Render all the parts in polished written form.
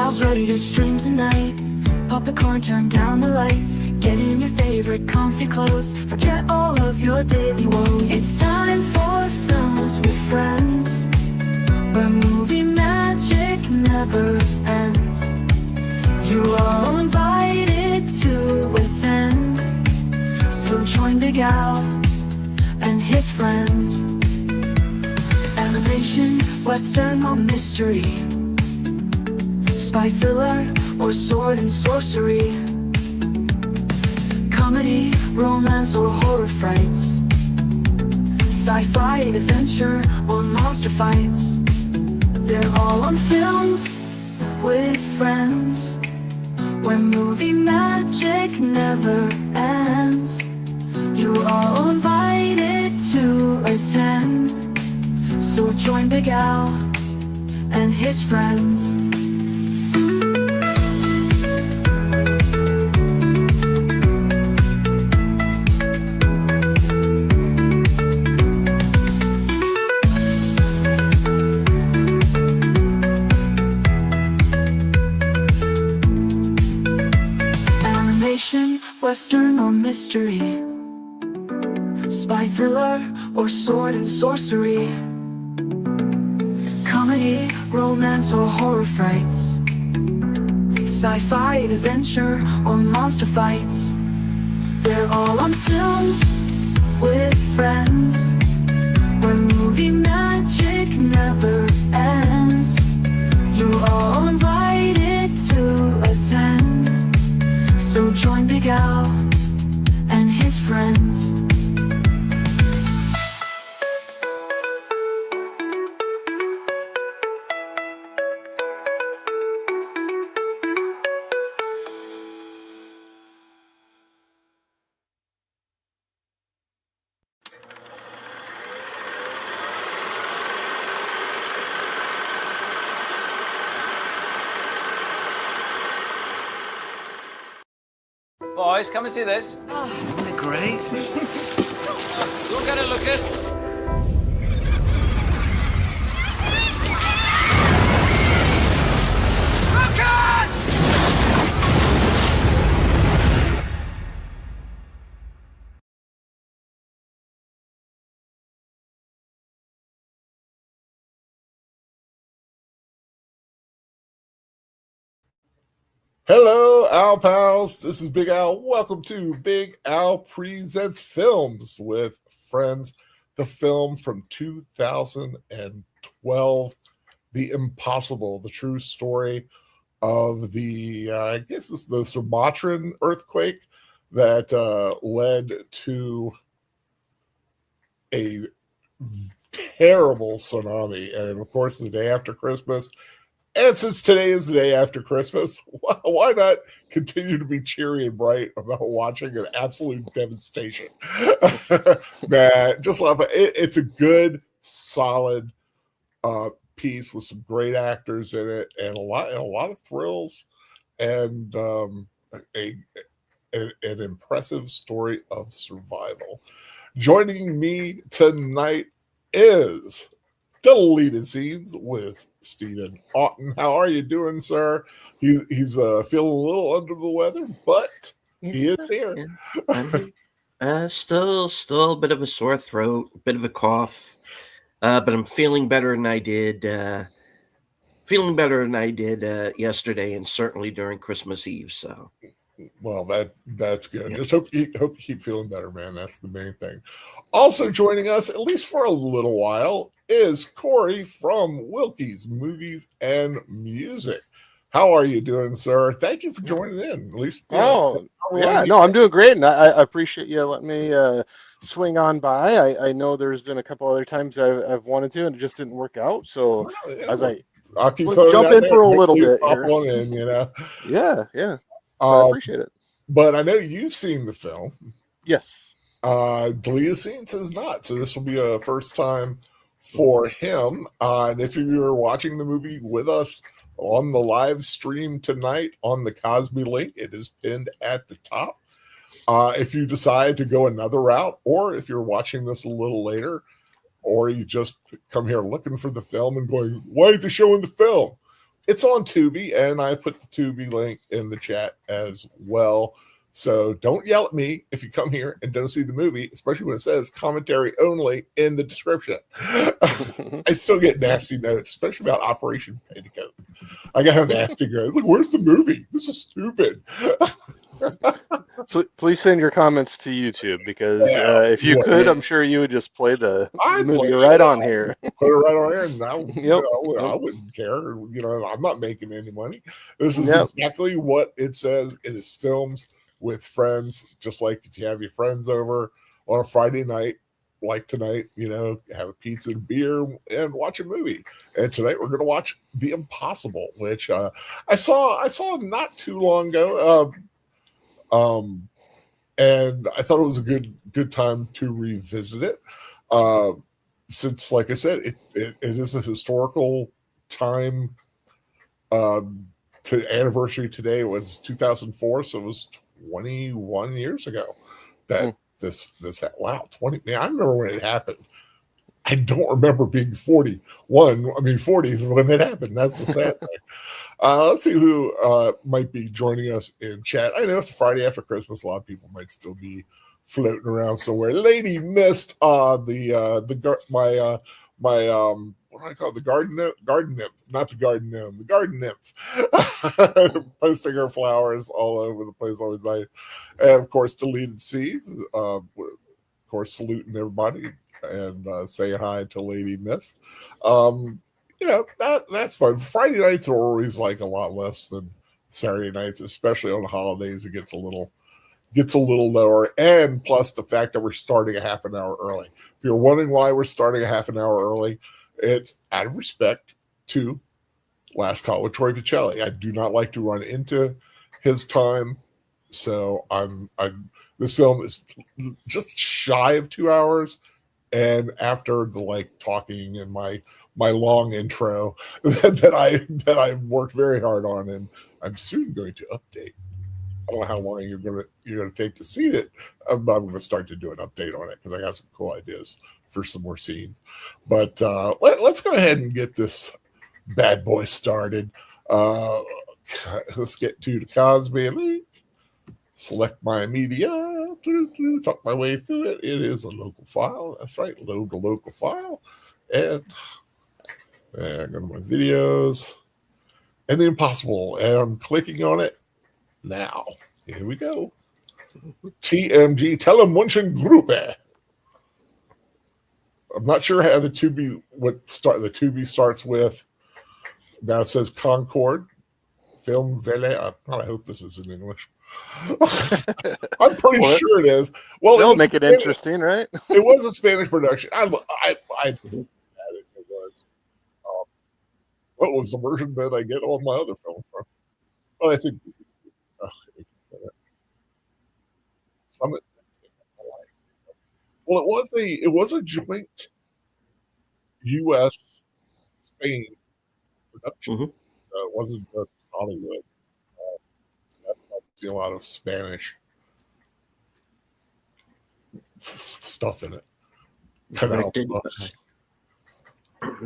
pals ready to stream tonight. Pop the corn, turn down the lights. Get in your favorite comfy clothes. Forget all of your daily woes. It's time for films with friends, where movie magic never ends. You're all invited to attend, so join Big Al and his friends. Animation, western or mystery, spy thriller or sword and sorcery, comedy, romance or horror frights, sci-fi, adventure or monster fights. They're all on Films with Friends, where movie magic never ends. You're all invited to attend, so join Big Al and his friends. Animation, western or mystery, spy thriller or sword and sorcery, comedy, romance or horror frights, sci-fi, adventure or monster fights. They're all on Films with Friends, where movie magic never ends. You're all invited to attend, so join Big Al and his friends. Boys, come and see this. Isn't it great? Look at it, Lucas. Lucas! Hello, Al Pals. This is Big Al. Welcome to Big Al Presents Films with Friends, the film from 2012, The Impossible, the true story of the, I guess it's the Sumatran earthquake that led to a terrible tsunami. And of course, the day after Christmas. And since today is the day after Christmas, why not continue to be cheery and bright about watching an absolute devastation? Man, just love it. It's a good, solid piece with some great actors in it, and a lot of thrills, and an impressive story of survival. Joining me tonight is Deleted Scenes with Stephen Otten. How are you doing, sir? He's feeling a little under the weather, but he is here. Still a bit of a sore throat, a bit of a cough, but I'm feeling better than I did. Yesterday, and certainly during Christmas Eve. So, well, that's good. Yeah. Just hope you keep feeling better, man. That's the main thing. Also joining us, at least for a little while, is Corey from Wilkie's Movies and Music. How are you doing, sir? Thank you for joining in. At least, I'm doing great, and I appreciate you letting me swing on by. I know there's been a couple other times I've wanted to, and it just didn't work out. So I'll keep jump in for a little bit. Pop one in, you know. Yeah. I appreciate it. But I know you've seen the film. Yes. Deleted Scenes has not, so this will be a first time for him. And if you're watching the movie with us on the live stream tonight on the Cosby link, it is pinned at the top. If you decide to go another route, or if you're watching this a little later, or you just come here looking for the film and going, why aren't they showing the film? It's on Tubi, and I put the Tubi link in the chat as well. So don't yell at me if you come here and don't see the movie, especially when it says commentary only in the description. I still get nasty notes, especially about Operation Petticoat. I got a nasty notes. Like, where's the movie? This is stupid. Please send your comments to YouTube, because if you could, I'm sure you would just play the movie right on here. Put it right on here, and I Yep. wouldn't care. I'm not making any money. This is exactly what it says. It is films with friends, just like if you have your friends over on a Friday night, like tonight, have a pizza and beer and watch a movie. And tonight we're going to watch The Impossible, which I saw not too long ago. And I thought it was a good time to revisit it. Since, like I said, it is a historical time. To anniversary today was 2004, so it was 21 years ago that this wow, 20. Man, I remember when it happened. I don't remember being 41. I mean, 40 is when it happened. That's the sad thing. Let's see who might be joining us in chat. I know it's Friday after Christmas. A lot of people might still be floating around somewhere. Lady Mist, what do I call it? The garden nymph, not the garden gnome, the garden nymph, posting her flowers all over the place, always nice. And of course, Deleted Seeds, of course, saluting everybody and saying hi to Lady Mist. That's fun. Friday nights are always like a lot less than Saturday nights, especially on the holidays. It gets a little lower, and plus the fact that we're starting a half an hour early. If you're wondering why we're starting a half an hour early, it's out of respect to Last Call with Troy Picelli. I do not like to run into his time, so this film is just shy of 2 hours, and after the talking and my long intro that I've worked very hard on, and I'm soon going to update. I don't know how long you're gonna take to see it. I'm going to start to do an update on it because I got some cool ideas for some more scenes. But let's go ahead and get this bad boy started. Let's get to the Cosby link. Select my media. Talk my way through it. It is a local file. That's right. Load the local file. And I go to my videos. And The Impossible. And I'm clicking on it now. Here we go. TMG Telemunchengruppe. I'm not sure how the Tubi starts with. Now it says Concord Film Vele. I hope this is in English. I'm pretty sure it is. Well, they'll make it interesting, right? It was a Spanish production. I it was. What was the version that I get all my other films from? Well, I think Summit. Well, it was a joint U.S. Spain production, so it wasn't just Hollywood. I see a lot of Spanish stuff in it.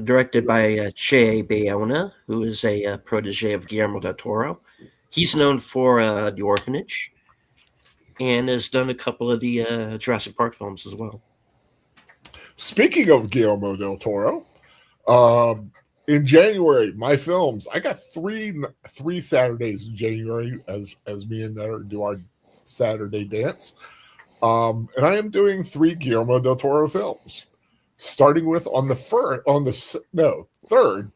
Directed by Che Bayona, who is a protege of Guillermo del Toro. He's known for The Orphanage, and has done a couple of the Jurassic Park films as well. Speaking of Guillermo del Toro, in January, my films, I got three Saturdays in January as me and Netter do our Saturday dance. And I am doing 3 Guillermo del Toro films, starting with third,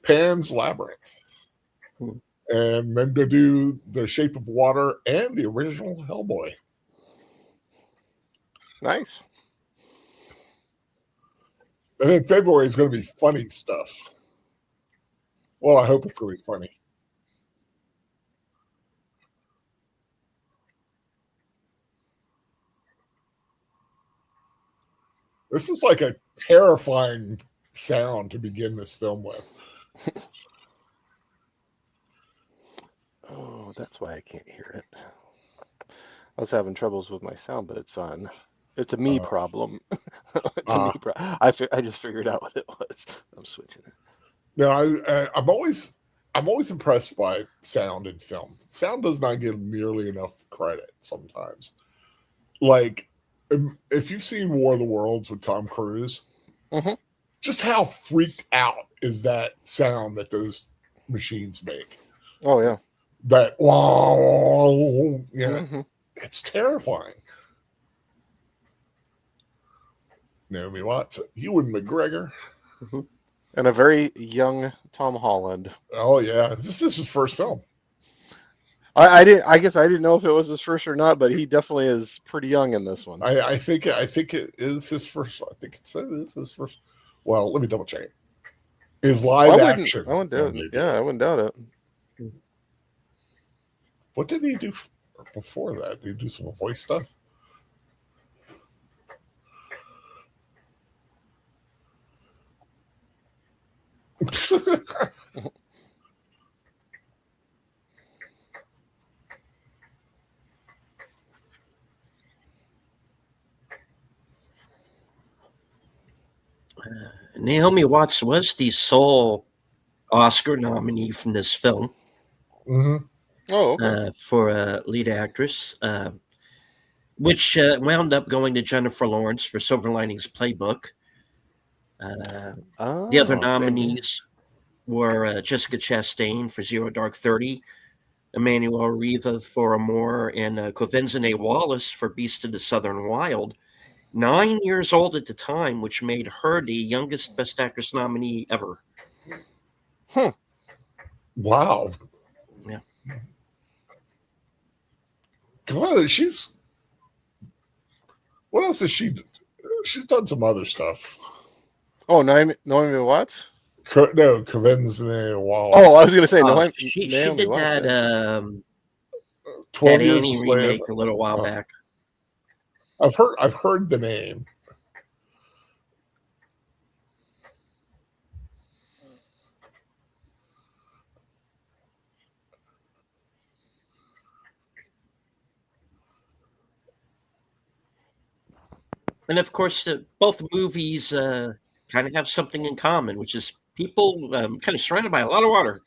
Pan's Labyrinth. And then to do The Shape of Water and the original Hellboy. Nice. And then February is going to be funny stuff. Well, I hope it's going to be funny. This is like a terrifying sound to begin this film with. Oh, that's why I can't hear it. I was having troubles with my sound, but it's on. It's a me problem. Me I just figured out what it was. I'm switching it. No, I'm always I'm always impressed by sound in film. Sound does not get nearly enough credit sometimes. Like, if you've seen War of the Worlds with Tom Cruise, Mhm. just how freaked out is that sound that those machines make? Oh yeah. That wow, yeah, Mhm. it's terrifying. Naomi Watts, Ewan McGregor. And a very young Tom Holland. Oh yeah, this is his first film. I didn't. I guess I didn't know if it was his first or not, but he definitely is pretty young in this one. I think it is his first. I think it is his first. Well, let me double check. His live action. I wouldn't doubt it. Yeah, I wouldn't doubt it. What did he do before that? Did he do some voice stuff? Naomi Watts was the sole Oscar nominee from this film Mm-hmm. Oh, okay. for lead actress, which wound up going to Jennifer Lawrence for Silver Linings Playbook. The other Same nominees were Jessica Chastain for Zero Dark 30, Emmanuel Riva for Amour, and Kovenzine Wallace for Beast of the Southern Wild. 9 years old at the time, which made her the youngest Best Actress nominee ever. Wow. Yeah. God, she's. What else has she? She's done some other stuff. Oh, Naomi Watts? No, Kovenzine Wallace. Oh, I was going to say Naomi She Naomi did Watts. that, Yeah. 12 that Years Annie a Slave. remake a little while back. I've heard the name. And of course, both movies kind of have something in common, which is people kind of surrounded by a lot of water.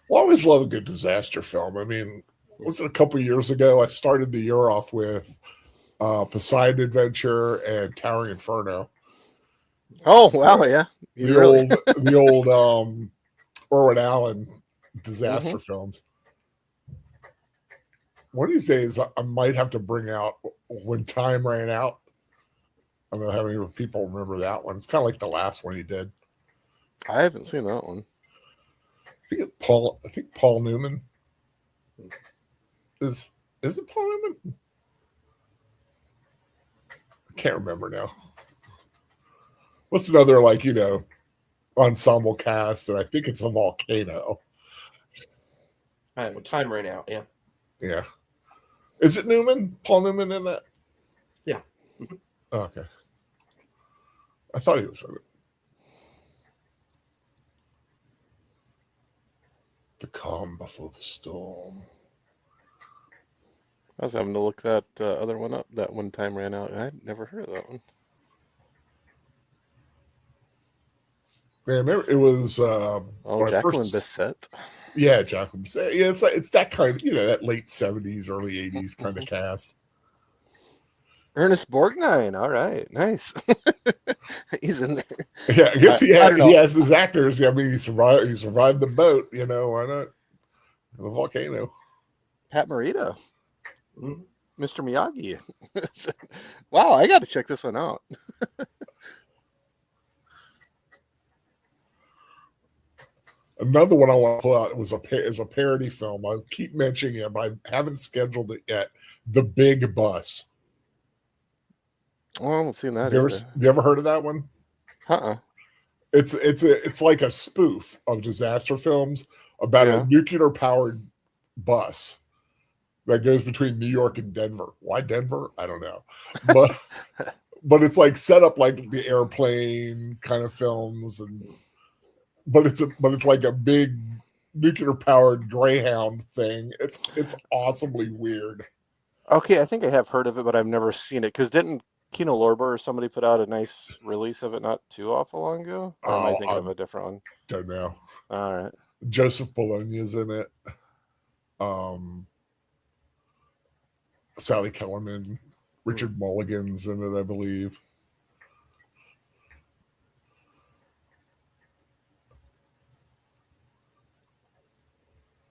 Well, I always love a good disaster film. I mean, was it a couple years ago? I started the year off with Poseidon Adventure and Towering Inferno. Oh, wow, yeah. The old Irwin Allen disaster films. One of these days, I might have to bring out When Time Ran Out. I don't know how many people remember that one. It's kind of like the last one he did. I haven't seen that one. I think Paul Newman is it Paul Newman? I can't remember now. What's another ensemble cast? And I think it's a volcano. All right, well, time ran out. Yeah. Yeah. Is it Newman? Paul Newman in that? Yeah. Oh, okay. I thought he was in it. The calm before the storm. I was having to look that other one up. That One Time Ran Out. I'd never heard of that one. Man, remember it was Jacqueline Bisset. Yeah, Jacqueline Bisset. Yeah, it's that kind of that late 70s, early 80s kind of cast. Ernest Borgnine. All right, nice. He's in there. Yeah, I guess he has his actors. I mean, he survived the boat. Why not? The volcano. Pat Morita. Mr. Miyagi. Wow, I got to check this one out. Another one I want to pull out is a parody film. I keep mentioning it, but I haven't scheduled it yet. The Big Bus. Oh, I haven't seen that. Have you ever heard of that one? It's like a spoof of disaster films about a nuclear powered bus that goes between New York and Denver. Why Denver? I don't know, but it's like set up like the Airplane kind of films, but it's like a big nuclear powered Greyhound thing. It's awesomely weird. Okay, I think I have heard of it, but I've never seen it. Because didn't Kino Lorber or somebody put out a nice release of it not too awful long ago? Or am I Oh, thinking I of a different one? don't know. All right. Joseph Bologna's in it. Sally Kellerman, Richard Mulligan's in it, I believe.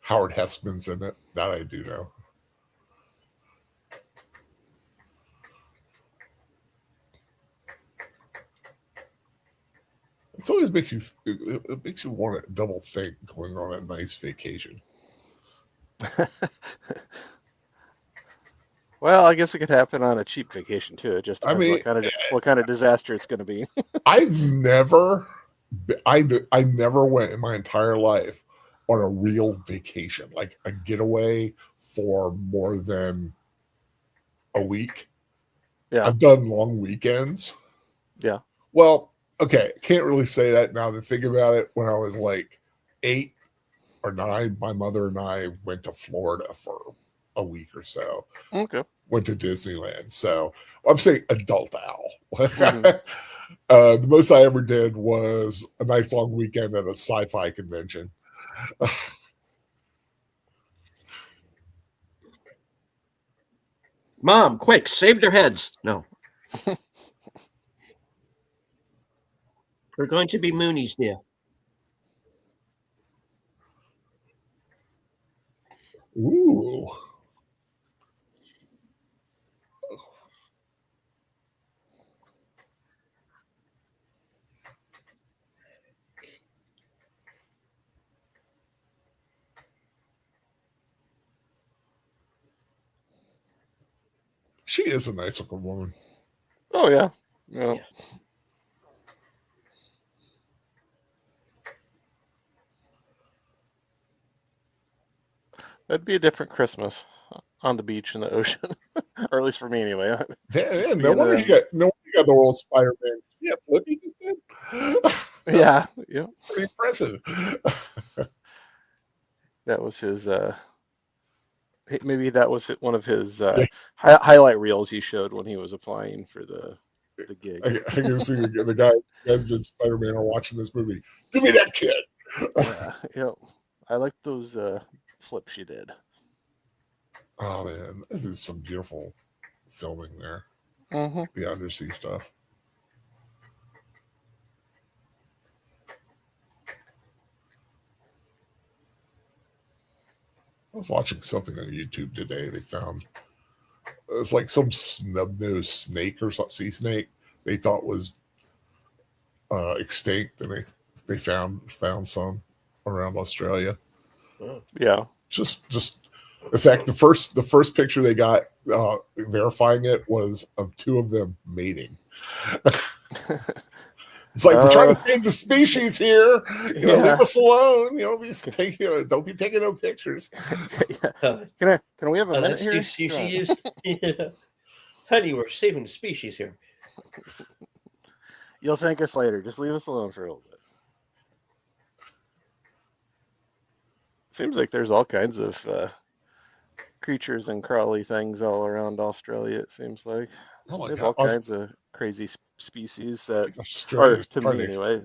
Howard Hessman's in it. That I do know. It always makes you. It makes you want to double think going on a nice vacation. Well, I guess it could happen on a cheap vacation too. It just I depends mean, what kind of disaster it's going to be. I've never. I never went in my entire life on a real vacation, like a getaway for more than a week. Yeah. I've done long weekends. Yeah. Well, okay, can't really say that now that I think about it. When I was like 8 or 9, my mother and I went to Florida for a week or so. Okay. Went to Disneyland. So I'm saying adult Al. Mhm. The most I ever did was a nice long weekend at a sci-fi convention. Mom, quick, save their heads. No. We're going to be Moonies, dear. Ooh. She is a nice looking woman. Oh yeah. Yeah. That'd be a different Christmas on the beach in the ocean, or at least for me anyway. Yeah, no wonder you got the old Spider-Man. See that flip he just did? Yeah. Yeah. Pretty impressive. That was his. Maybe that was one of his Yeah. highlight reels he showed when he was applying for the gig. I can see the guys did Spider-Man are watching this movie. Give me that kid. Yeah. Yeah. I like those flips you did. Oh man, this is some beautiful filming there. Mm-hmm. The undersea stuff. I was watching something on YouTube today. They found it was like some snub-nosed snake or some sea snake they thought was extinct, and they found some around Australia. Yeah. Just in fact, the first picture they got verifying it was of two of them mating. It's like we're trying to save the species here. Leave us alone. Don't be taking no pictures. Can we have a minute here? Honey, we're saving the species here. You'll thank us later. Just leave us alone for a little bit. Seems like there's all kinds of creatures and crawly things all around Australia. It seems like Oh they my have God. all kinds of crazy species that Australia are, to me anyway.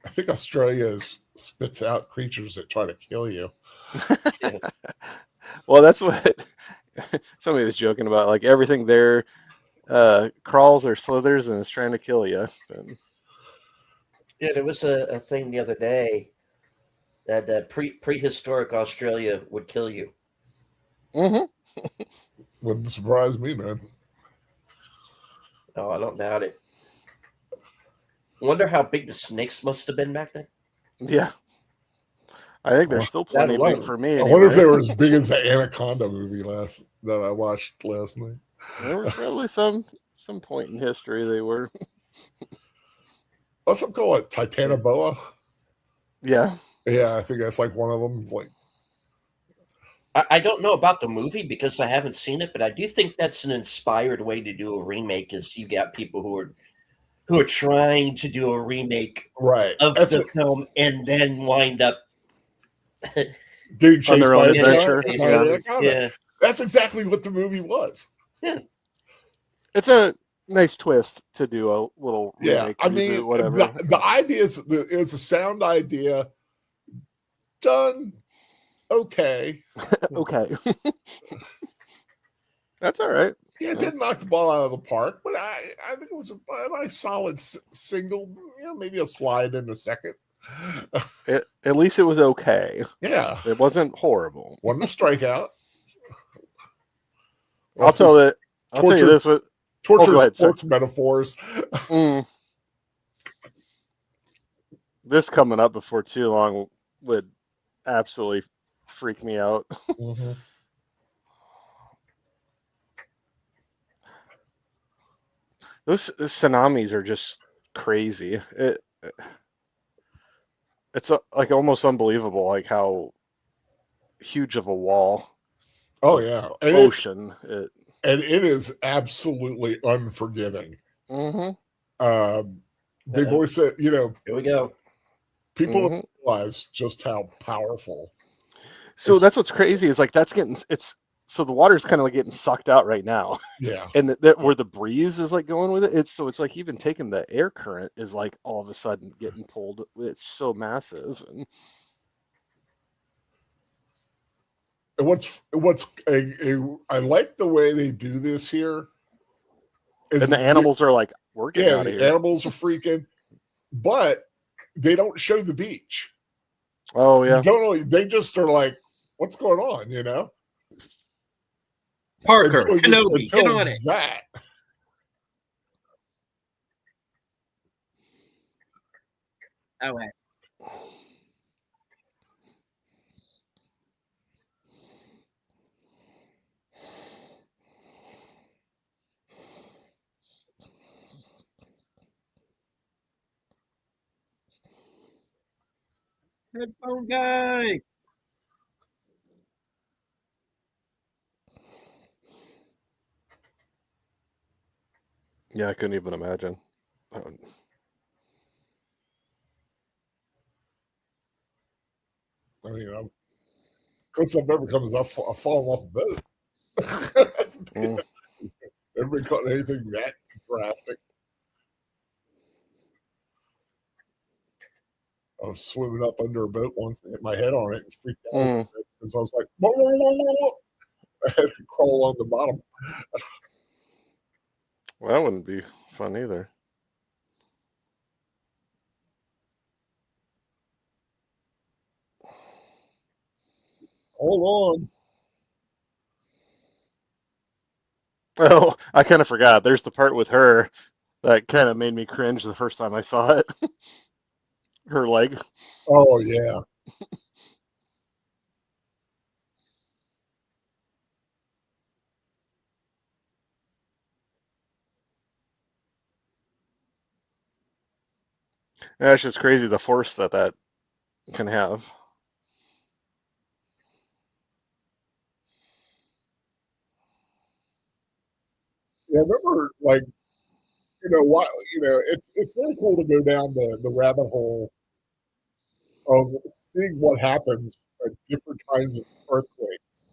I think Australia spits out creatures that try to kill you. Well, that's what somebody was joking about. Like everything there crawls or slithers and is trying to kill you. Yeah, there was a thing the other day that prehistoric Australia would kill you. Mm-hmm. Wouldn't surprise me, man. No, I don't doubt it. I wonder how big the snakes must have been back then. Yeah. I think there's still plenty alone. big for me. I wonder if they were as big as the Anaconda movie that I watched last night. There was probably some point in history they were. What's them call it? Titanoboa? Yeah. Yeah, I think that's like one of them. Like, I don't know about the movie because I haven't seen it, but I do think that's an inspired way to do a remake. Is you got people who are trying to do a remake right of that's the film and then wind up getting chased on their by own a adventure. giant anaconda. Yeah. That's exactly what the movie was. Yeah. It's a nice twist to do a little Yeah, remake, I reboot, mean, whatever. the idea is it was a sound idea done okay. Okay. That's all right. Yeah, it didn't knock the ball out of the park, but I think it was a nice solid single, maybe a slide in a second. At least it was okay. Yeah, It wasn't horrible. wasn't a strikeout. I'll tell you this. Go Tortured ahead, sir. sports metaphors. This coming up before too long would absolutely freak me out. Mm-hmm. Those tsunamis are just crazy. It's like almost unbelievable, like how huge of a wall. Oh yeah, and ocean. It is absolutely unforgiving. Mm-hmm. They've always said, Here we go. people don't realize just how powerful. So that's what's crazy is like so the water's kind of like getting sucked out right now. Yeah. And where the breeze is like going with it, it's like even taking the air current is like all of a sudden getting pulled. It's so massive. And I like the way they do this here. And the animals are like, we're getting out of here. Animals are freaking, but they don't show the beach. Oh yeah. They just are like, what's going on, Parker, Kenobi, get on it. That. Oh, hey. Headphone guy. Yeah, I couldn't even imagine. I mean, close I've ever come is I've fallen off a boat. Everybody caught anything that drastic. I was swimming up under a boat once and hit my head on it and freaked out because I was like, whoa, whoa, whoa, whoa. I had to crawl along the bottom. Well, that wouldn't be fun either. Hold on. Oh, I kind of forgot. There's the part with her that kind of made me cringe the first time I saw it. Her leg. Oh, yeah. That's just crazy, the force that can have. Yeah, I remember, it's really cool to go down the rabbit hole of seeing what happens at different kinds of earthquakes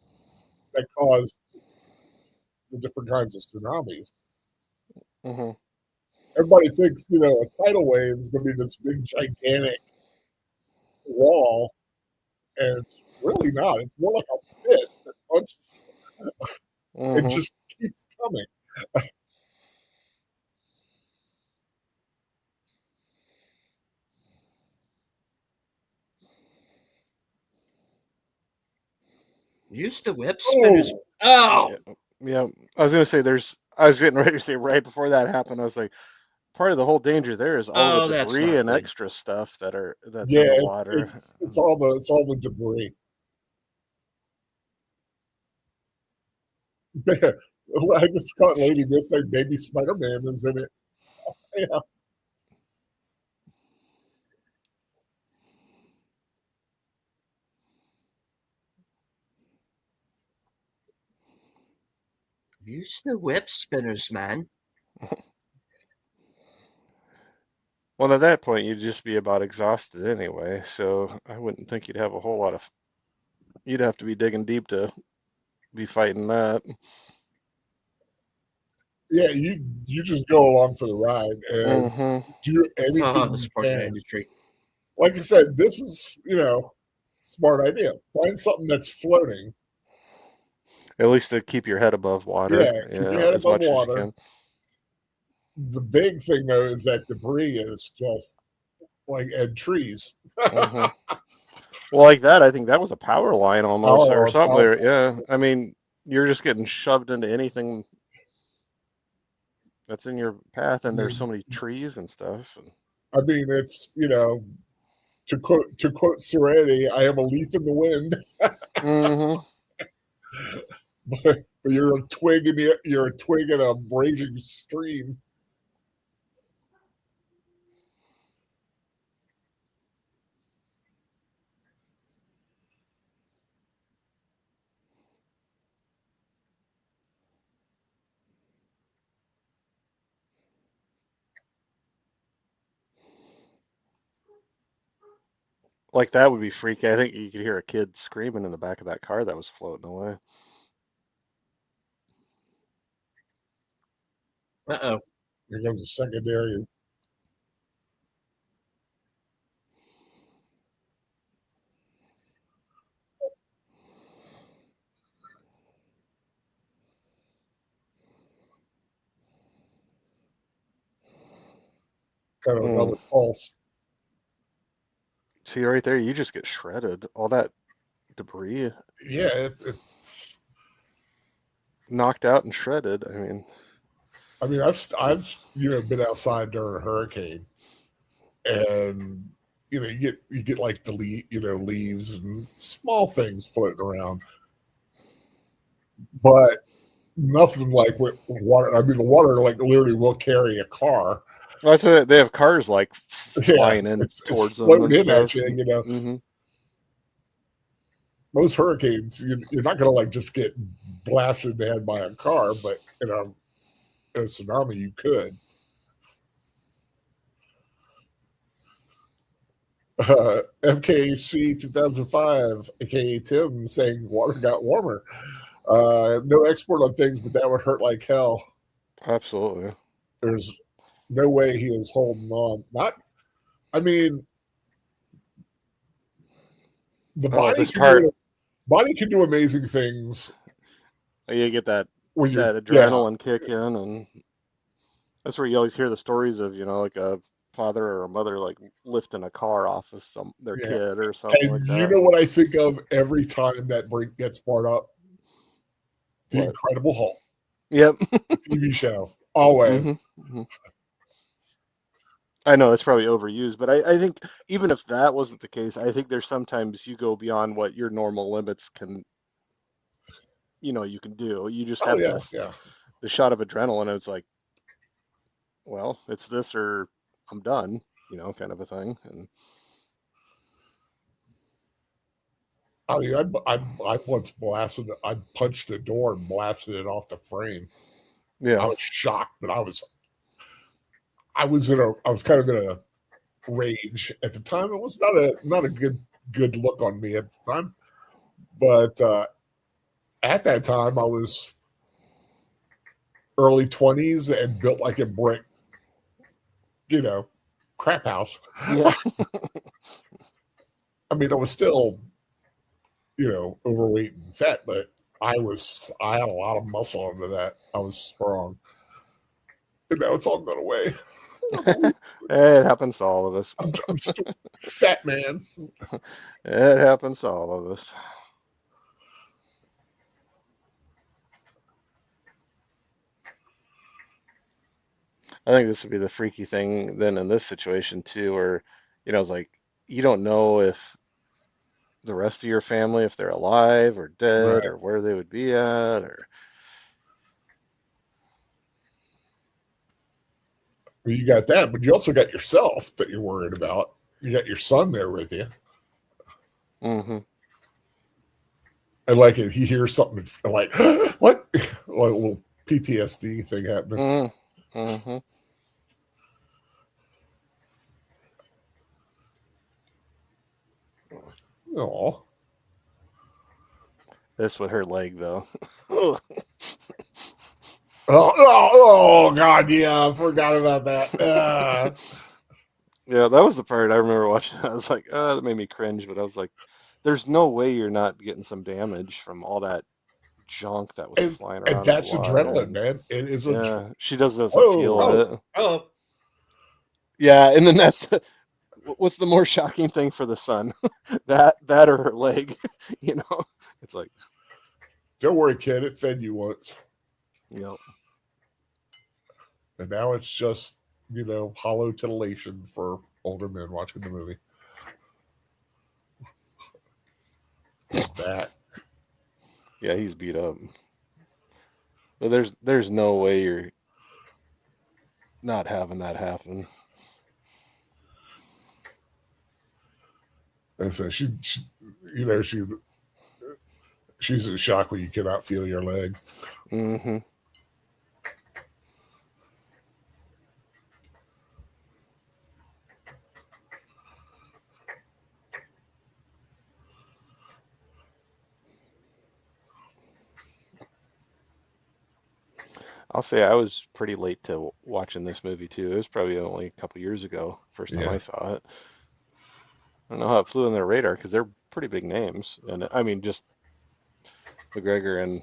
that cause the different kinds of tsunamis. Mm-hmm. Everybody thinks, a tidal wave is going to be this big, gigantic wall, and it's really not. It's more like a fist that punches. It just keeps coming. Use the web spinners. Oh! Yeah. I was going to say, I was getting ready to say right before that happened, I was like, part of the whole danger there is all the debris and extra stuff that's in the water. It's all the debris. I just caught Lady Miss like Baby Spider-Man is in it. Yeah. Use the web spinners, man. Well, at that point, you'd just be about exhausted anyway, so I wouldn't think you'd have a whole lot of. You'd have to be digging deep to be fighting that. Yeah, you just go along for the ride and Mm-hmm. do anything you Spark can. industry. Like I said, this is smart idea. Find something that's floating. At least to keep your head above Yeah, water, keep your head as above much as you water. can. The big thing though is that debris is just and trees. Mm-hmm. Well, like that, I think that was a power line almost or something Power. there. Yeah, I mean, you're just getting shoved into anything that's in your path, and there's so many trees and stuff. I mean, it's to quote Serenity, "I am a leaf in the wind," Mm-hmm. but you're a twig in a raging stream. Like that would be freaky. I think you could hear a kid screaming in the back of that car that was floating away. Uh-oh. Here comes a secondary. Kind of Mm. another pulse. See right there, you just get shredded. All that debris Yeah, knocked out and shredded. I mean, I've been outside during a hurricane, and you get like the leaves and small things floating around, but nothing like with water. I mean, the water like literally will carry a car. well, so they have cars like Yeah, flying in it's towards them and floating in at stuff. you. Mm-hmm. Most hurricanes, you're not going to like just get blasted in the head by a car, but in a tsunami, you could. FKC 2005, aka Tim, saying water got warmer. No export on things, but that would hurt like hell. Absolutely. There's no way he is holding on. Not, I mean, the Oh, this part, body can do amazing things you get that when you're, yeah, adrenaline kick in, and that's where you always hear the stories of, like a father or a mother like lifting a car off of their yeah. kid or something like And you that. know what I think of every time that break gets brought up? The What? Incredible Hulk Yep. TV show. Always. Mm-hmm. I know it's probably overused, but I think even if that wasn't the case, I think there's sometimes you go beyond what your normal limits can, you can do. You just Oh have yeah, this yeah. the shot of adrenaline, and it's like, well, it's this or I'm done, kind of a thing. And I mean, I once I punched a door and blasted it off the frame. I yeah, was shocked, but I was kind of in a rage at the time. It was not a good look on me at the time, but at that time I was early 20s and built like a brick, crap house. yeah. I mean, I was still overweight and fat, but I had a lot of muscle under that. I was strong. And now it's all gone away. It happens to all of us. I'm still fat man. It happens to all of us. I think this would be the freaky thing then in this situation too, where, it's like you don't know if the rest of your family, if they're alive or dead Right. or where they would be at, or Well, you got that, but you also got yourself that you're worried about. You got your son there with you. mm-hmm. And like if he hears something like what? Like a little PTSD thing happening. Mm-hmm. Oh. This with her leg though. Oh, God, yeah, I forgot about that. Yeah, that was the part I remember watching. I was like, that made me cringe, but I was like, there's no way you're not getting some damage from all that junk that was and flying and around in the that's water. adrenaline, And man. It is yeah, she doesn't feel whoa. Oh, it. oh, Yeah, and then that's what's the more shocking thing for the son? That or her leg, you know? It's like, Don't worry, kid. It fed you once, you know, and now it's just hollow titillation for older men watching the movie. He's back. yeah, he's beat up. But there's no way you're not having that happen. And so you know, she's in shock when you cannot feel your leg. Hmm. I'll say I was pretty late to watching this movie too. It was probably only a couple years ago, first time Yeah. I saw it. I don't know how it flew on their radar because they're pretty big names, and I mean just McGregor and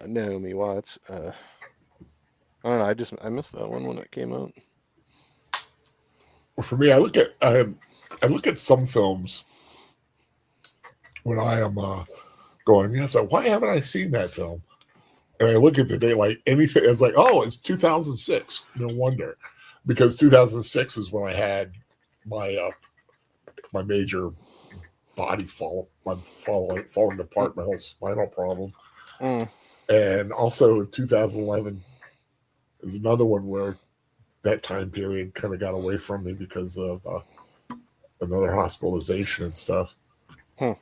Naomi Watts. I don't know. I missed that one when it came out. Well, for me, I look at some films when I am going, yes, why haven't I seen that film? And I look at the date, like anything, it's like, oh, it's 2006. No wonder, because 2006 is when I had my my major body falling apart, my whole spinal problem, Mm. and also 2011 is another one where that time period kind of got away from me because of another hospitalization and stuff. Hmm.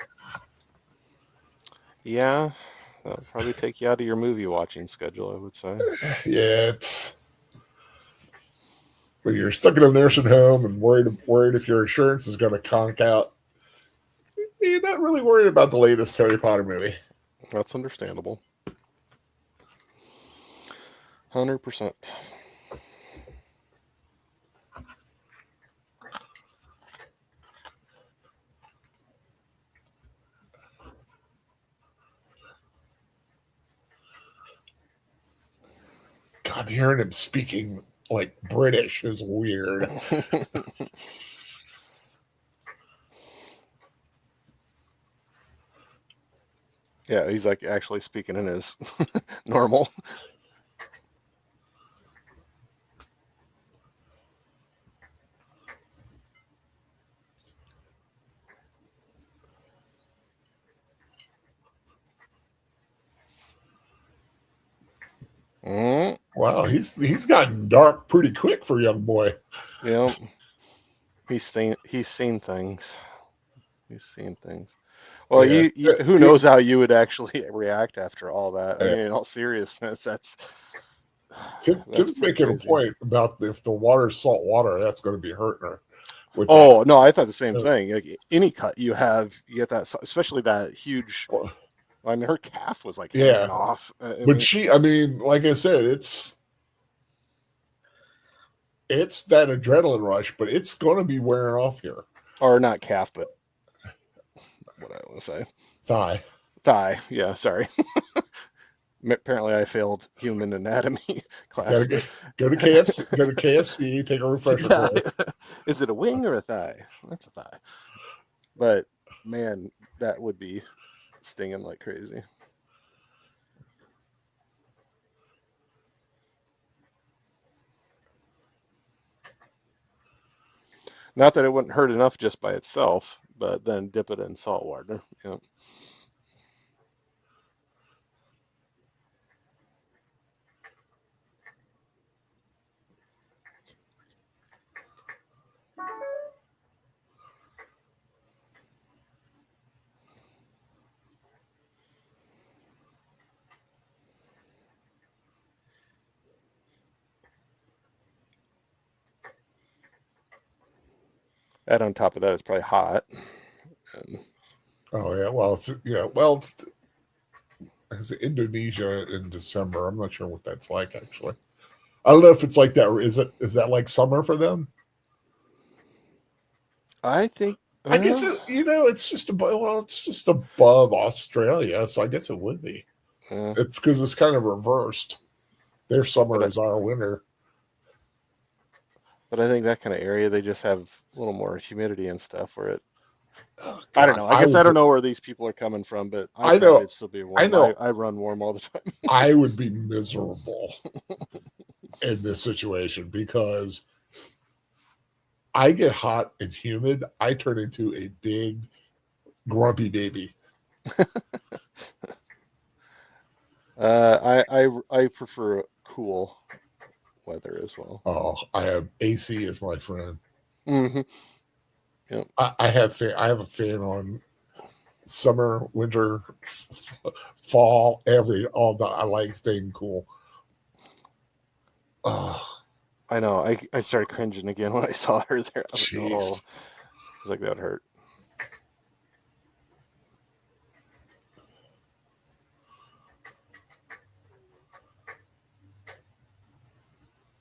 Yeah, that'll probably take you out of your movie watching schedule, I would say. Yeah, it's when you're stuck in a nursing home and worried if your insurance is going to conk out. You're not really worried about the latest Harry Potter movie. That's understandable. 100%. God, hearing him speaking like British is weird. Yeah, he's like actually speaking in his normal. Mm, Wow, he's gotten dark pretty quick for a young boy. yeah, he's seen things. He's seen things. Well, Yeah, who knows how you would actually react after all that? I yeah. mean, in all seriousness, that's Tim's pretty making a crazy. point about if the water's salt water, that's going to be hurting her. With that, Oh, no, I thought the same thing. Like any cut you have, you get that, especially that huge. I mean, her calf was like hanging yeah. off. But I mean, like I said, it's that adrenaline rush, but it's going to be wearing off here. Or not calf, but what I want to say, thigh. Yeah, sorry. Apparently, I failed human anatomy class. Go to KFC, go to KFC, take a refresher Yeah. course. Is it a wing or a thigh? That's a thigh. But man, that would be stinging like crazy. Not that it wouldn't hurt enough just by itself, but then dip it in salt water. Yeah. And on top of that, it's probably hot. And Oh yeah, it's Indonesia in December. I'm not sure what that's like actually. I don't know if it's like that. Or is that like summer for them? I think, I guess it's just above. Well, it's just above Australia, so I guess it would be. yeah, It's because it's kind of reversed. Their but summer is our winter. but I think that kind of area they just have a little more humidity and stuff where it. Oh, I don't God, know. I guess I don't know where these people are coming from, but I I probably know. would still be I warm. know. I run warm all the time. I would be miserable in this situation because I get hot and humid. I turn into a big grumpy baby. I prefer cool weather as well. Oh, I have AC as my friend. Hmm. Yep. I have a fan on summer, winter, fall, all the. I like staying cool. Oh, I know. I started cringing again when I saw her there. I was like, oh, I jeez. was like, that would hurt.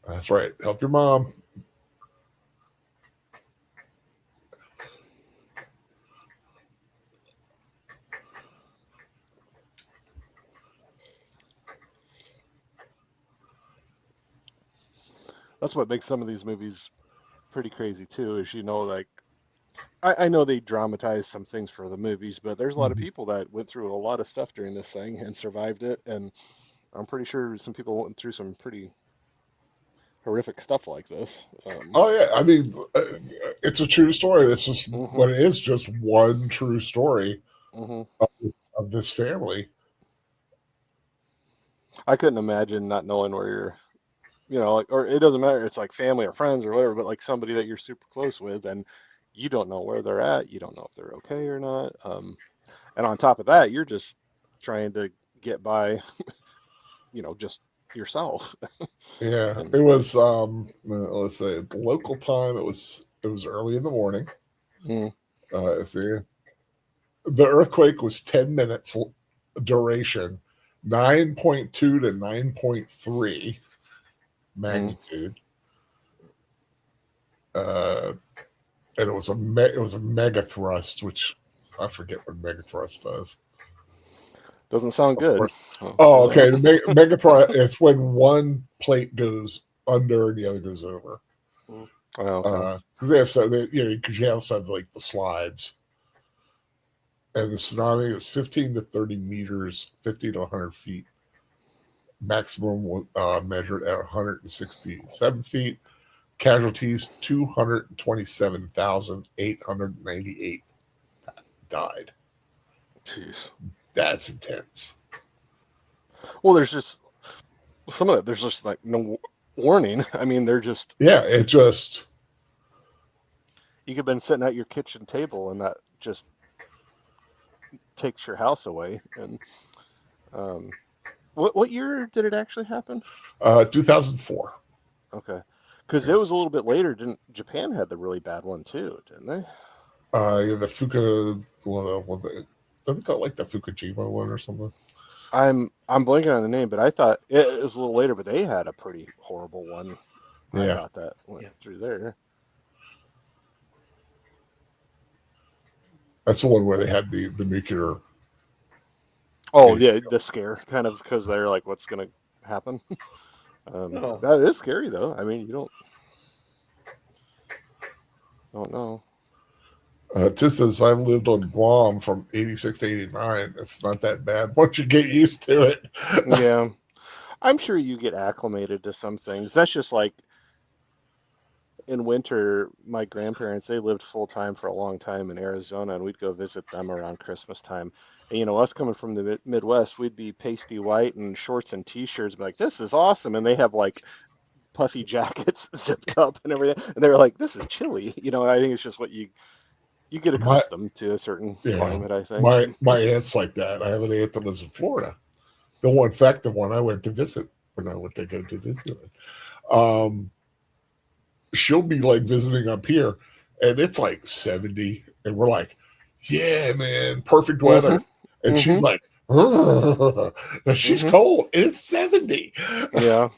That's right. Help your mom. That's what makes some of these movies pretty crazy too, is like I know they dramatize some things for the movies, but there's a lot of Mhm. people that went through a lot of stuff during this thing and survived it, and I'm pretty sure some people went through some pretty horrific stuff like this. Oh yeah, I mean, it's a true story. This is Hmm. what it is. Just one true story Hmm. of, of this family. I couldn't imagine not knowing where like, or it doesn't matter, it's like family or friends or whatever, but like somebody that you're super close with and you don't know where they're at, you don't know if they're okay or not. And on top of that, you're just trying to get by, just yourself. Yeah, And it was. Let's say local time. It was early in the morning. mm, See, the earthquake was 10 minutes duration, 9.2 to 9.3 mm. magnitude. Uh, and it was a mega thrust, which I forget what mega thrust does. Doesn't sound Of good. course. Oh, I Oh, don't know. okay. The mega thrust. It's when one plate goes under and the other goes over. Oh, okay. Because they have some, because you have some like the slides, and the tsunami was 15 to 30 meters, 50 to 100 feet. Maximum was measured at 167 feet. Casualties 227,898 died. Jeez. That's intense. Well, there's just some of it. There's just like no warning. I mean, they're just Yeah, it just you could have been sitting at your kitchen table and that just takes your house away. And um, what year did it actually happen? 2004. Okay, because it was a little bit later. Didn't Japan had the really bad one too? Didn't they? Yeah, the Fuka, don't they call it like the Fukushima one or something? I'm blanking on the name, but I thought it was a little later. But they had a pretty horrible one. I Yeah, thought that went Yeah. through there. that's the one where they had the nuclear. Oh yeah, the scare kind of because they're like, what's gonna happen? Oh, That is scary though. I mean, you don't know. Just as I've lived on Guam from 86 to 89, it's not that bad once you get used to it. Yeah, I'm sure you get acclimated to some things. That's just like in winter, my grandparents, they lived full time for a long time in Arizona, and we'd go visit them around Christmas time. And us coming from the Midwest, we'd be pasty white and shorts and t-shirts, be like, this is awesome. And they have like puffy jackets zipped up and everything. And they're like, this is chilly. I think it's just what you get My accustomed to a certain yeah, climate, I think. my aunt's like that. I have an aunt that lives in Florida. In fact, the one I went to visit when I went to go to Disneyland. Um, she'll be like visiting up here, and it's like 70, and we're like, yeah, man, perfect weather. And she's Mhm. like, "Ugh." And she's Mhm. cold. It's 70. Yeah.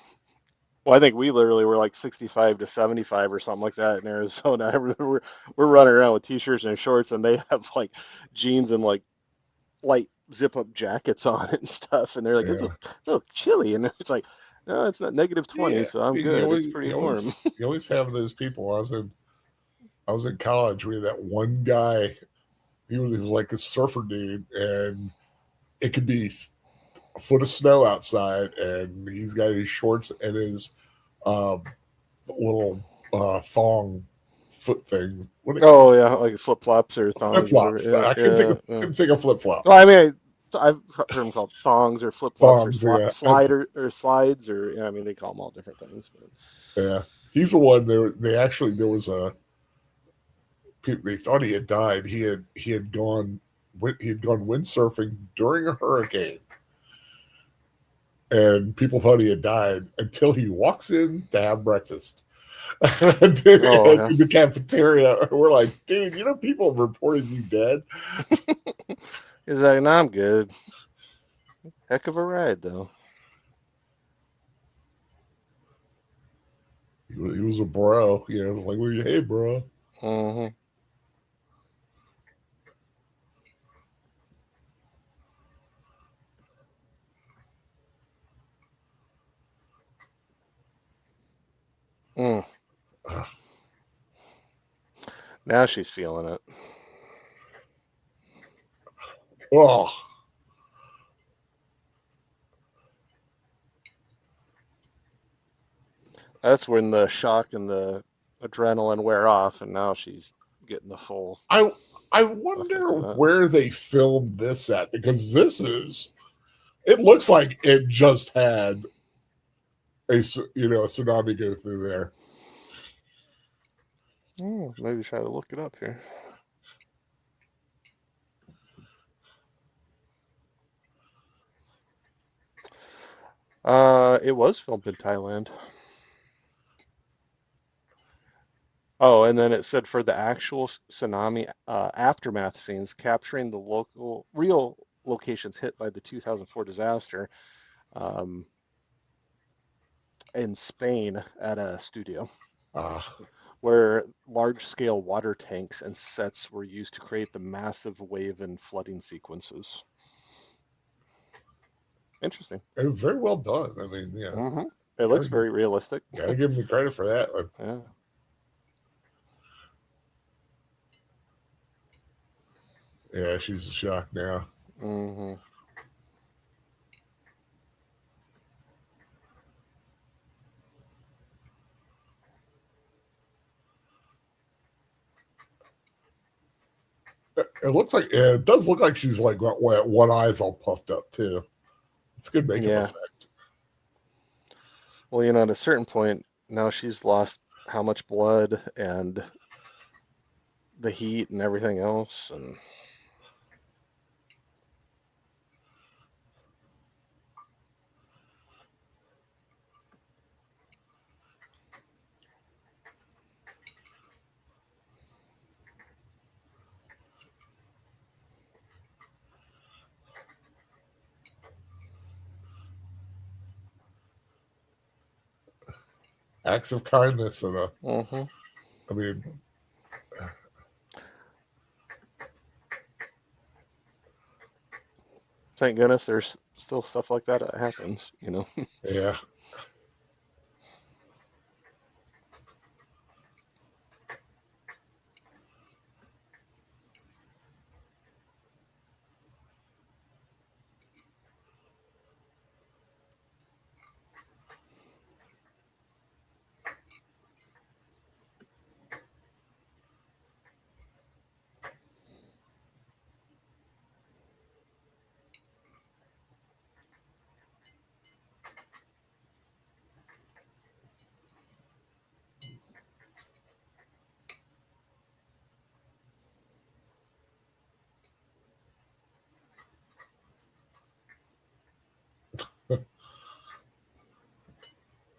Well, I think we literally were like 65 to 75 or something like that in Arizona. We're running around with t-shirts and shorts, and they have like jeans and like light zip-up jackets on and stuff. And they're like, Yeah. it's a little chilly. And it's like, no, it's not negative 20, Yeah. so I'm You good. It's always pretty you warm. always you always have those people. I was in college. We had that one guy. He was like a surfer dude, and it could be a foot of snow outside, and he's got his shorts and his um, little thong foot things. What do they call Oh yeah, like flip-flops or them? Flip thongs or whatever. flops. I couldn't think Yeah, of yeah. couldn't think of flip flop. Well, I mean, I've heard them called thongs or flip-flops or Thongs. Yeah, slider or slides or I mean, they call them all different things. But yeah. He's the one. They actually there was a. They thought he had died. He had gone windsurfing during a hurricane, and people thought he had died until he walks in to have breakfast in oh yeah. the cafeteria. We're like, dude, people have reported you dead. He's like, no, I'm good. Heck of a ride, though. He was a bro. It was like, well, hey, bro. Mm-hmm. Mm. Now she's feeling it. Oh, That's when the shock and the adrenaline wear off, and now she's getting the full I effect wonder of that. where they filmed this at, because it looks like it just had a tsunami go through there. Oh, maybe try to look it up here. It was filmed in Thailand. Oh, and then it said for the actual tsunami aftermath scenes, capturing the real locations hit by the 2004 disaster um, in Spain at a studio, where large-scale water tanks and sets were used to create the massive wave and flooding sequences. Interesting. And very well done. I mean, Mm-hmm. It looks very realistic. Gotta give him the credit for that one. Yeah. Yeah, she's in shock now. Mm-hmm. It does look like she's like got one eye's all puffed up too. It's a good makeup Yeah. effect. Well, at a certain point, now she's lost how much blood and the heat and everything else, and Acts of kindness and mm-hmm. I mean, Thank goodness there's still stuff like that happens. yeah.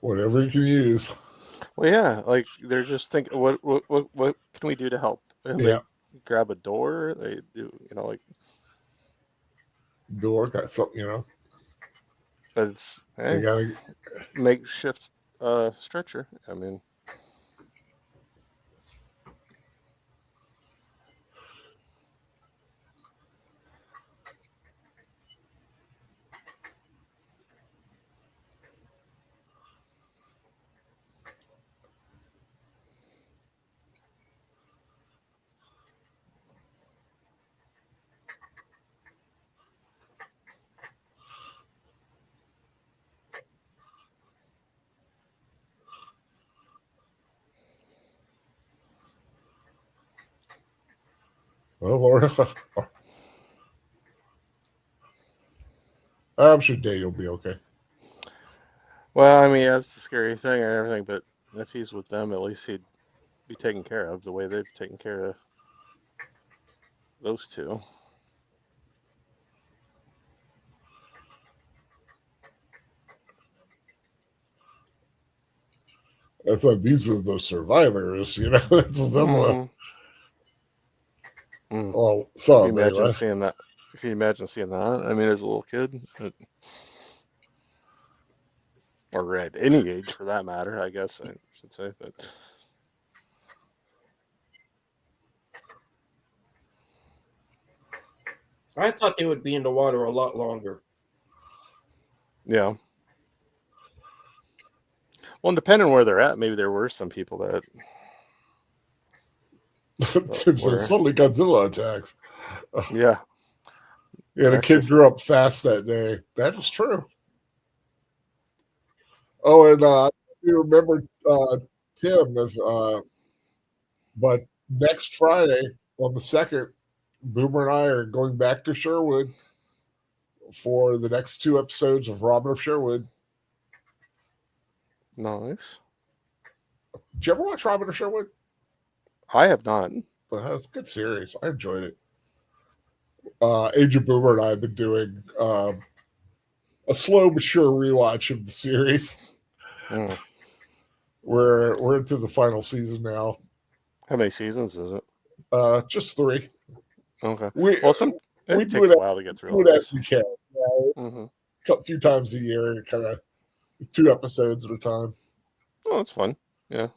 Whatever you can use. Well, yeah, like they're just thinking, what can we do to help? And Yeah. grab a door. They do, like, Door got something, but it's they hey, gotta. makeshift stretcher. I mean, Oh Lord, I'm sure Dave will be okay. well, I mean, that's the scary thing and everything. But if he's with them, at least he'd be taken care of the way they've taken care of those two. That's like these are the survivors, that's a Mm-hmm. Mm. well, If you some imagine anyway. seeing that, if you imagine seeing that, I mean, as a little kid, or at any age for that matter, I guess I should say. But I thought they would be in the water a lot longer. yeah, well, and depending on where they're at, maybe there were some people that Tim says were, suddenly Godzilla attacks. yeah, Yeah, the that's kid just grew up fast that day. That is true. Oh, and you remember Tim? But next Friday on the 2nd, Boomer and I are going back to Sherwood for the next 2 episodes of Robin of Sherwood. nice. Did you ever watch Robin of Sherwood? I have not. It's a good series. I enjoyed it. Agent Boomer and I have been doing a slow but sure rewatch of the series. Mm. We're into the final season now. How many seasons is it? Just 3. Okay. We Well, we it do takes it a while to get through do all it as those. we can. Hmm. A few times a year, kind of 2 episodes at a time. Oh, that's fun. Yeah.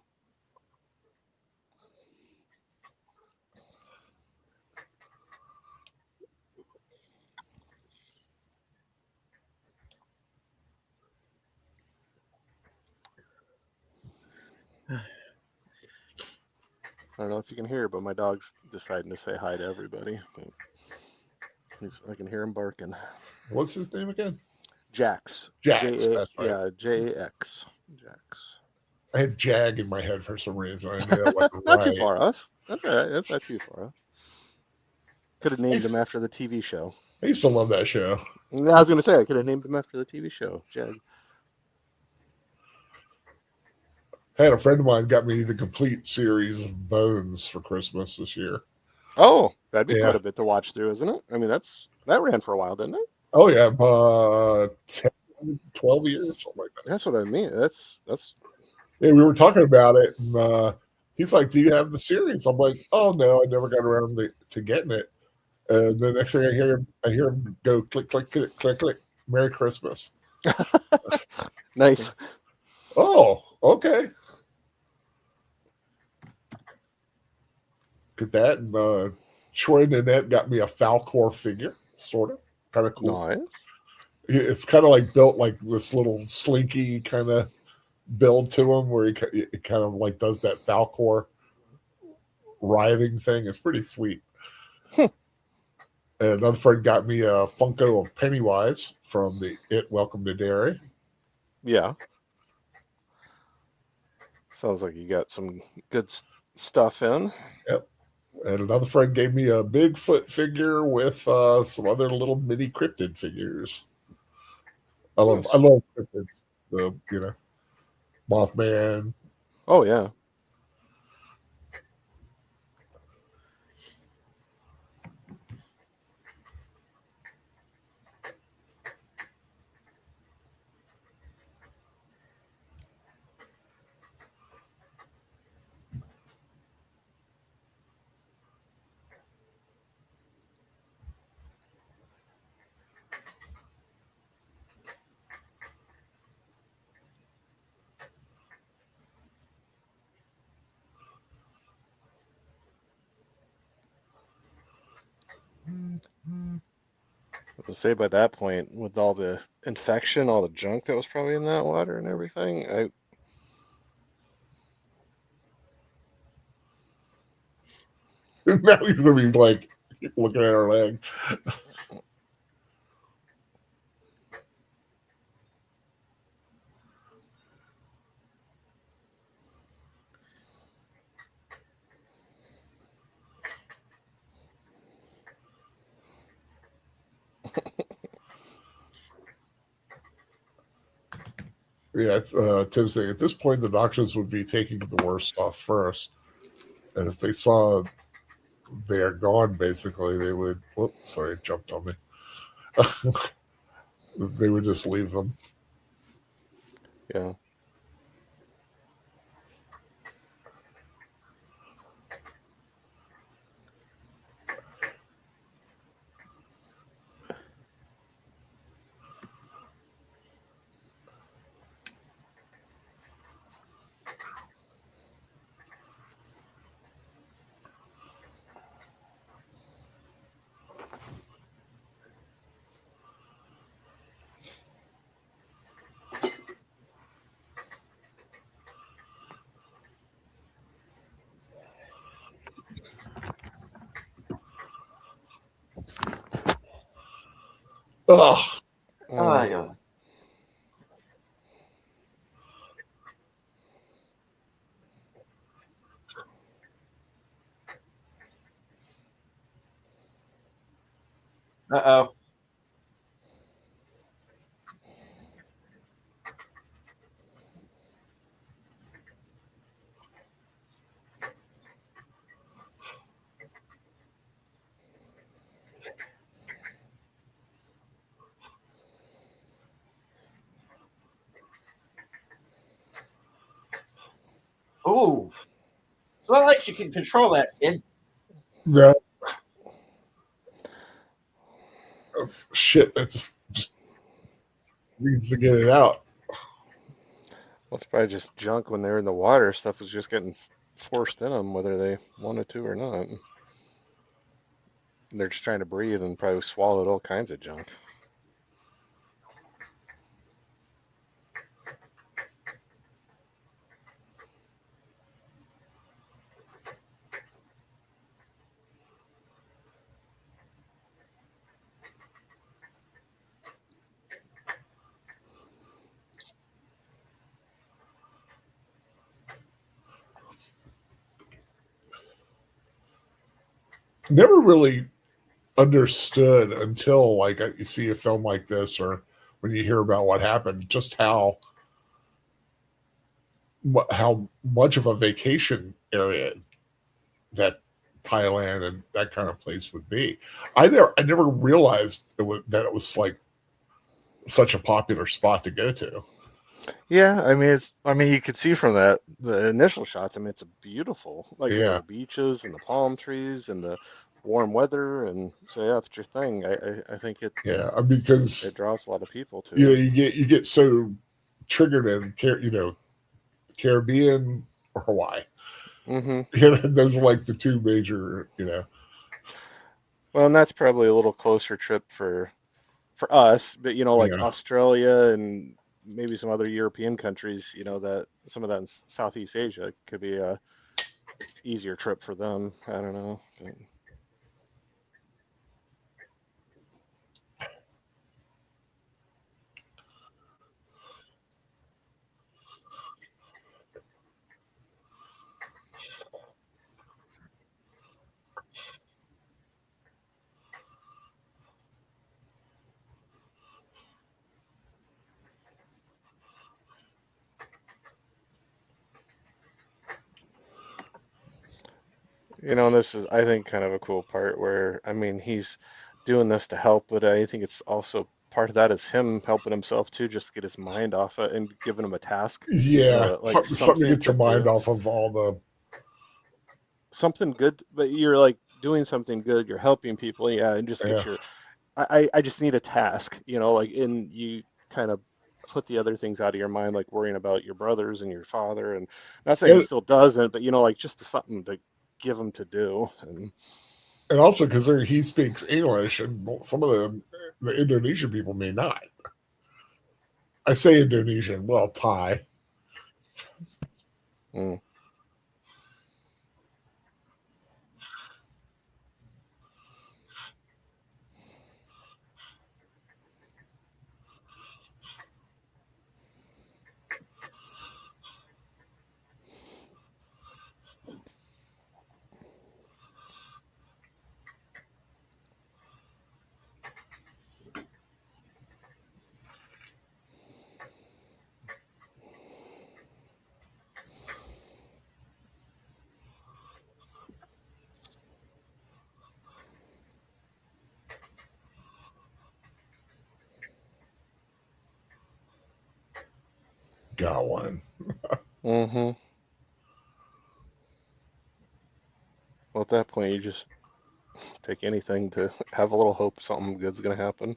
I don't know if you can hear, but my dog's deciding to say hi to everybody. But I can hear him barking. What's his name again? Jax. Jax. That's right. Yeah, Jax. Jax. I had Jag in my head for some reason. I knew that wasn't Not too right. far off. That's all right. That's not too far off. Could have I named used, him after the TV show. I used to love that show. I was going to say I could have named him after the TV show. Jag. I had a friend of mine got me the complete series of Bones for Christmas this year. Oh, that'd be Yeah. quite a bit to watch through, isn't it? I mean, that ran for a while, didn't it? Oh, yeah. 10, 12 years, something like that. That's what I mean. That's Yeah, we were talking about it, and he's like, "Do you have the series?" I'm like, "Oh no, I never got around to getting it." And the next thing I hear him go click, click, click, click, click. Merry Christmas. nice. Oh, okay. Did that, and Troy Nanette got me a Falcor figure, sort of, kind of cool. Nice. It's kind of like built like this little slinky kind of build to him, where he kind of like does that Falcor writhing thing. It's pretty sweet. And another friend got me a Funko of Pennywise from the It Welcome to Derry. Yeah. Sounds like you got some good stuff in. Yep. And another friend gave me a Bigfoot figure with some other little mini cryptid figures. I love cryptids. Mothman. Oh yeah. To say by that point, with all the infection, all the junk that was probably in that water and everything, Now he's gonna be like looking at her leg. Yeah, Tim's saying at this point the doctors would be taking the worst stuff first, and if they saw they're gone, basically they would. Whoops, sorry, it jumped on me. They would just leave them. yeah. Oh, Ah, yeah. Uh-oh. Ooh. So not like you can control that, kid. yeah. Shit, that's just needs to get it out. Well, it's probably just junk when they're in the water. Stuff was just getting forced in them, whether they wanted to or not. They're just trying to breathe and probably swallowed all kinds of junk. Never really understood until like you see a film like this or when you hear about what happened, just how much of a vacation area that Thailand and that kind of place would be. I never realized that it was like such a popular spot to go to. Yeah, I mean you could see from the initial shots, I mean it's a beautiful, like yeah, Yeah, the beaches and the palm trees and the warm weather, and so yeah, if it's your thing, I think yeah. it Because draws a lot of people you know to it. you get so triggered in Caribbean or Hawaii. Hmm. Those are like the two major. Well, and that's probably a little closer trip for us, but like Yeah. Australia and maybe some other European countries, that some of that in Southeast Asia could be a easier trip for them. I don't know. But, and this is, I think, kind of a cool part where, I mean, he's doing this to help, but I think it's also part of that is him helping himself too, just to get his mind off it and giving him a task, Yeah, like something to something get to your mind do, off of all the. something good, but you're like doing something good, you're helping people, yeah, and just Yeah, get your, I just need a task, like, and you kind of put the other things out of your mind, like worrying about your brothers and your father, and not saying he and, still doesn't, but like just something to give him to do, and And also considering he speaks English, and some of the Indonesian people may not. I say Indonesian, well, Thai. Mm. Got one. Mm-hmm. Well, at that point, you just take anything to have a little hope something good's gonna happen.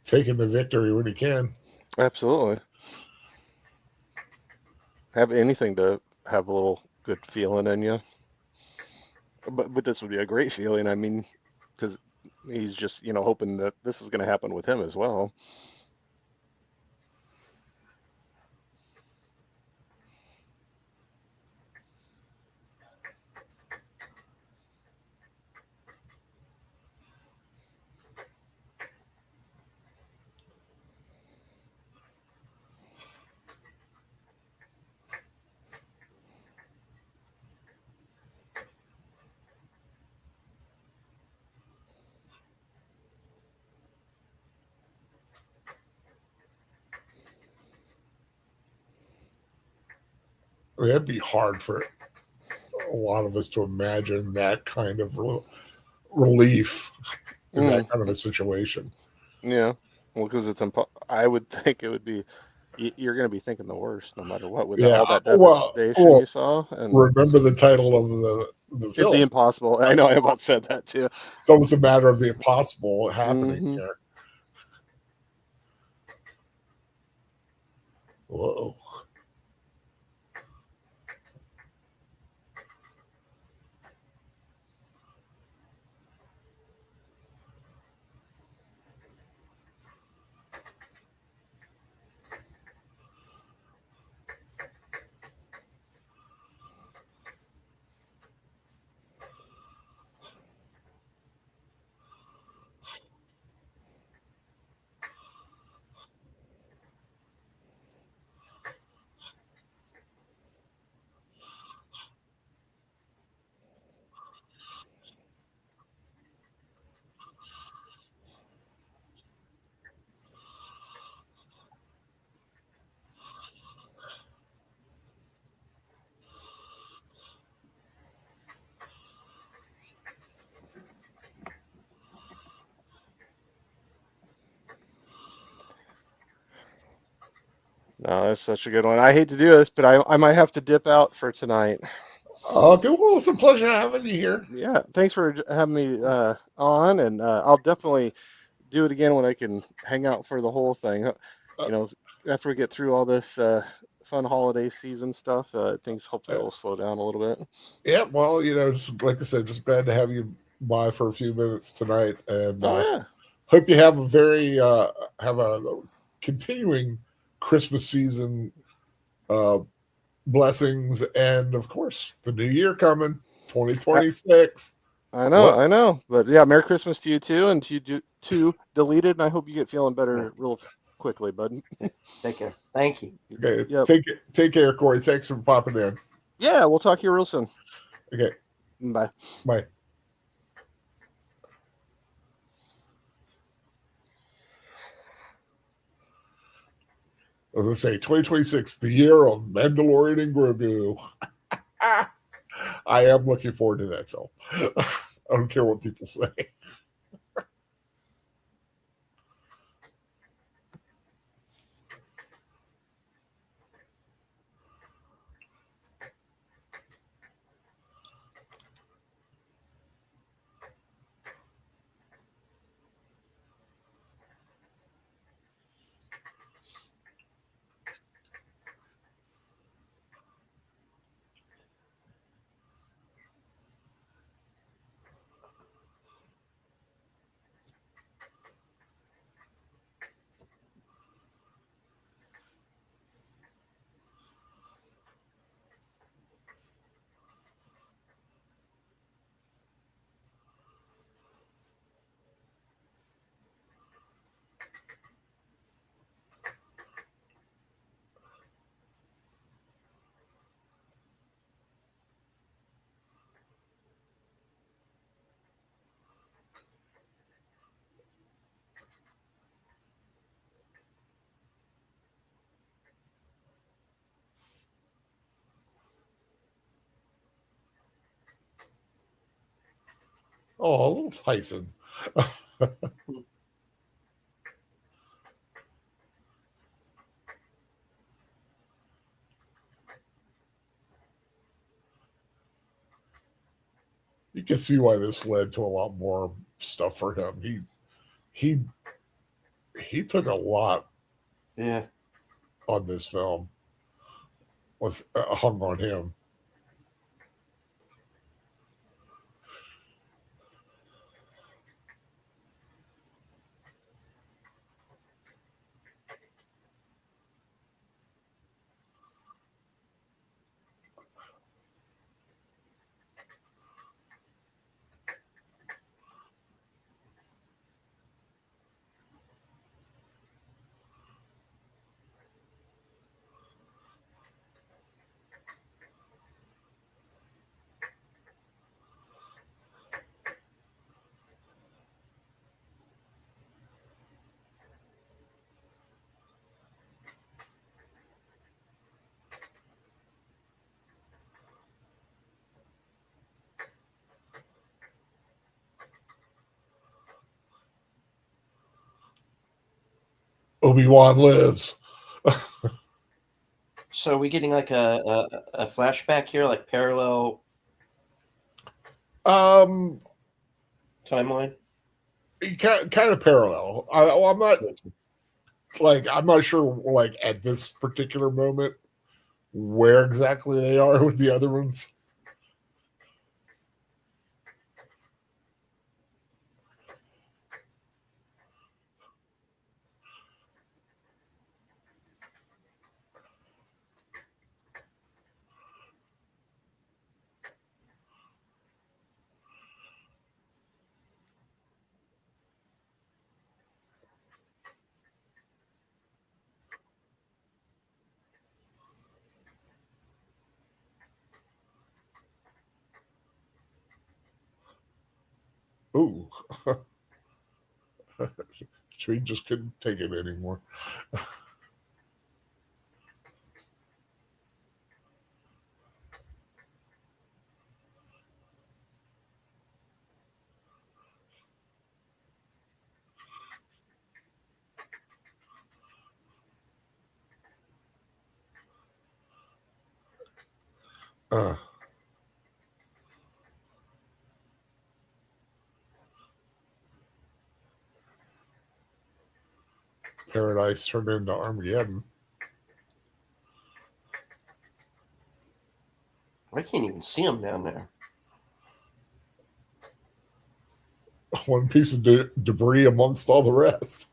Taking the victory when he can. Absolutely. Have anything to have a little good feeling in you. But this would be a great feeling. I mean, because he's just, hoping that this is going to happen with him as well. I mean, it'd be hard for a lot of us to imagine that kind of relief in that Mm, kind of a situation. yeah. Well, because I would think it would be, you're going to be thinking the worst no matter what with Yeah. all that Well, devastation you saw. And remember the title of the the film. impossible. I know I about said that too. It's almost a matter of the impossible happening Hmm. here. Whoa. No, that's such a good one. I hate to do this, but I might have to dip out for tonight. Okay, well, it's a pleasure having you here. Yeah, thanks for having me on, and I'll definitely do it again when I can hang out for the whole thing. Uh, You know, after we get through all this fun holiday season stuff, things hopefully uh, will slow down a little bit. yeah, well, just like I said, just glad to have you by for a few minutes tonight, and Oh yeah, hope you have a very have a continuing Christmas season. Uh, blessings, and of course, the new year coming, I, 2026. I know, What? I know. But yeah, Merry Christmas to you too, and to you too, deleted. And I hope you get feeling better real quickly, bud. Take care. Thank you. Okay, Yep. take care, Corey. Thanks for popping in. Yeah, we'll talk to you real soon. Okay, Bye. bye. As I say, 2026, the year of Mandalorian and Grogu. I am looking forward to that film. I don't care what people say. Oh, a little Tyson. You can see why this led to a lot more stuff for him. He he took a lot Yeah. on this film. Was hung on him. Obi-Wan lives. So are we getting like a flashback here, like parallel Um, timeline? kind of parallel. I'm not like I'm not sure like at this particular moment where exactly they are with the other ones. Ooh, she just couldn't take it anymore. Uh, Paradise turned into Armageddon. I can't even see him down there. One piece of debris amongst all the rest.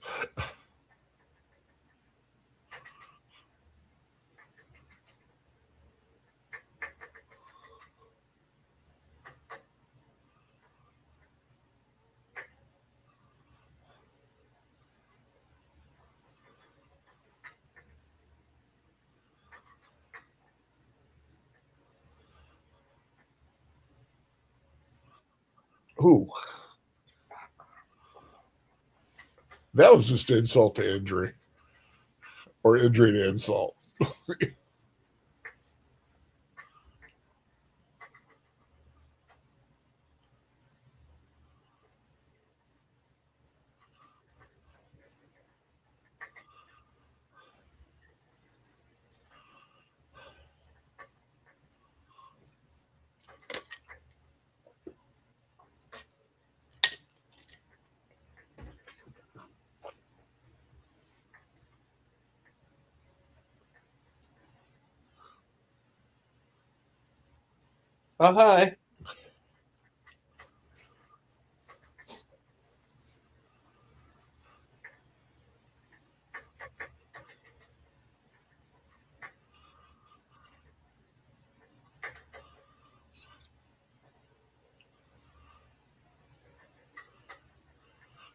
Ooh, that was just insult to injury, or injury to insult. Oh, hi.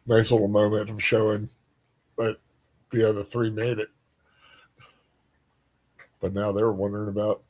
Nice little moment of showing that the other three made it. But now they're wondering about.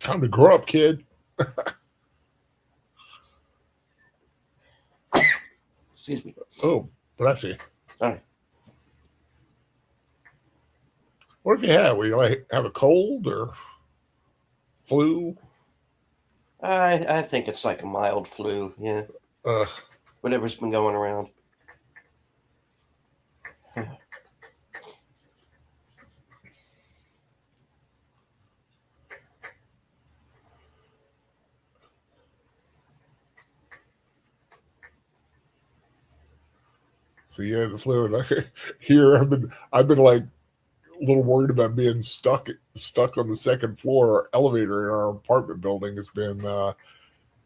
Time to grow up, kid. Excuse me. Oh, bless you. Sorry. What if you have? Will you like have a cold or flu? I think it's like a mild flu. Yeah. Ugh. Whatever's been going around. So yeah, the flu. And here I've been like a little worried about being stuck on the second floor. Our elevator in our apartment building has been a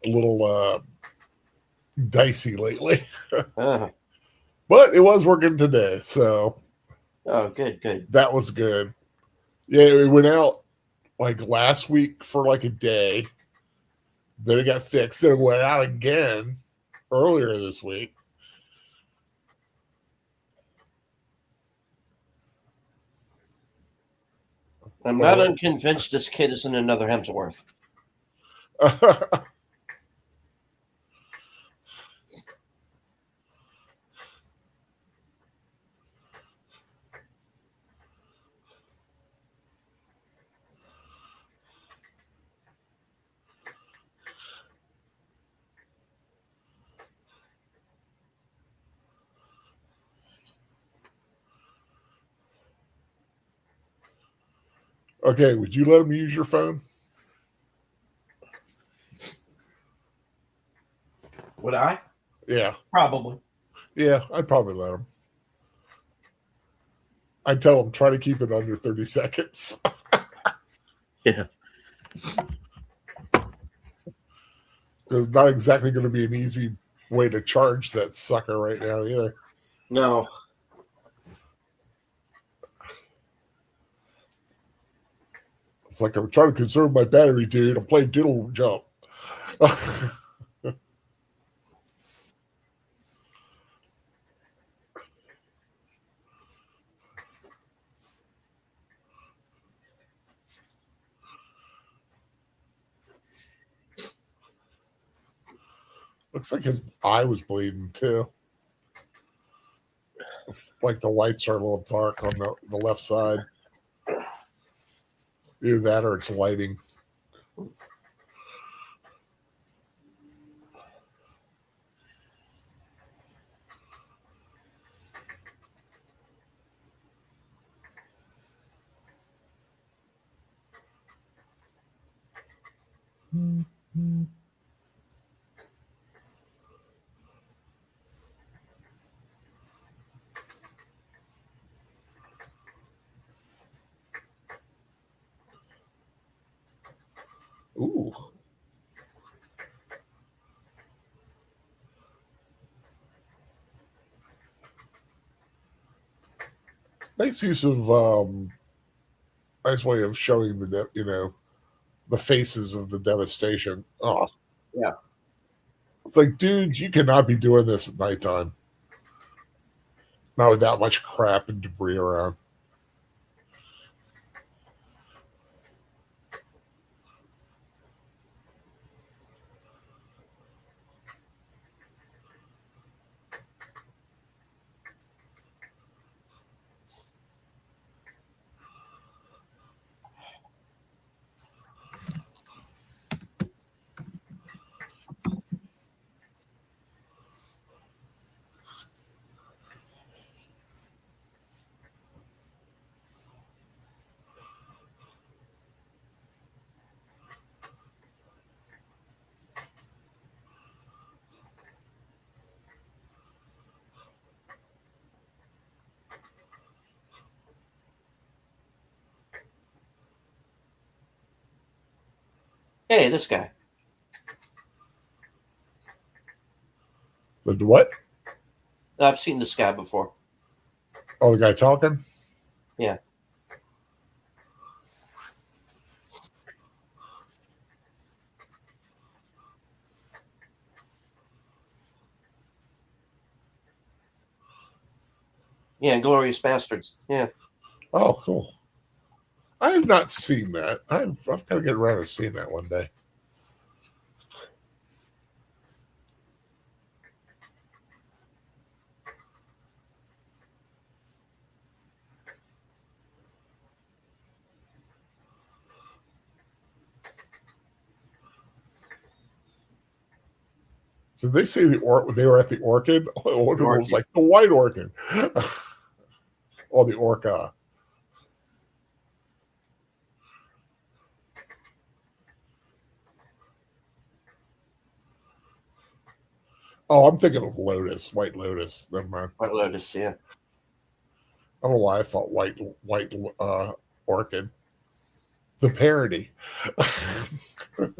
little dicey lately, Uh, but it was working today, so oh, good, good. that was good. Yeah, it went out like last week for like a day. Then it got fixed. Then it went out again earlier this week. I'm not unconvinced this kid isn't another Hemsworth. Okay, would you let him use your phone? Would I? Yeah. Probably. Yeah, I'd probably let him. I'd tell him try to keep it under 30 seconds. Yeah. It's not exactly going to be an easy way to charge that sucker right now either. No. It's like I'm trying to conserve my battery, dude. I'm playing Diddle Jump. Looks like his eye was bleeding too. It's like the lights are a little dark on the left side. Either that or it's lighting. Ooh. Nice use of nice way of showing the faces of the devastation. Oh, Yeah. it's like, dude, you cannot be doing this at nighttime. Not with that much crap and debris around. Hey, this guy. The what? I've seen this guy before. Oh, the guy talking? Yeah. Yeah, Glorious Bastards. Yeah. Oh, cool. I have not seen that. I've got to get around to seeing that one day. Did they say they were at the orchid? Oh, I wonder if it was like the white orchid. Or the orca. Oh, I'm thinking of Lotus, White Lotus. Never mind. White Lotus, yeah. I don't know why I thought white orchid. The parody. Have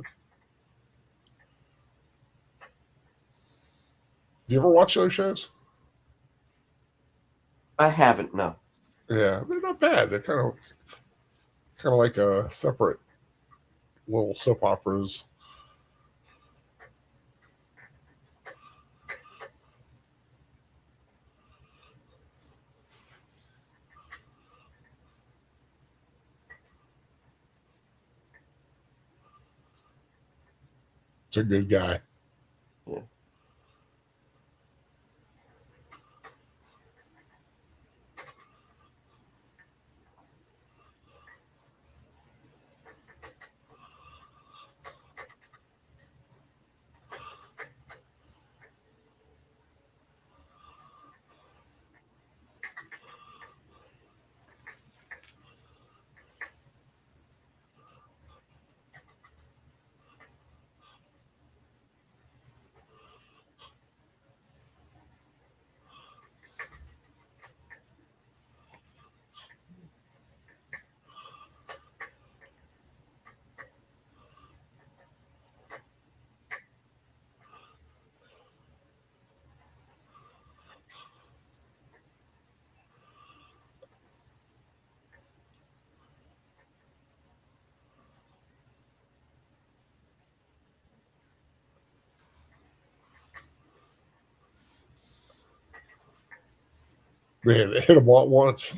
you ever watched those shows? I haven't, no. Yeah, they're not bad. They're kind of like a separate little soap operas. It's a good guy. Yeah. Man, they hit him all at once.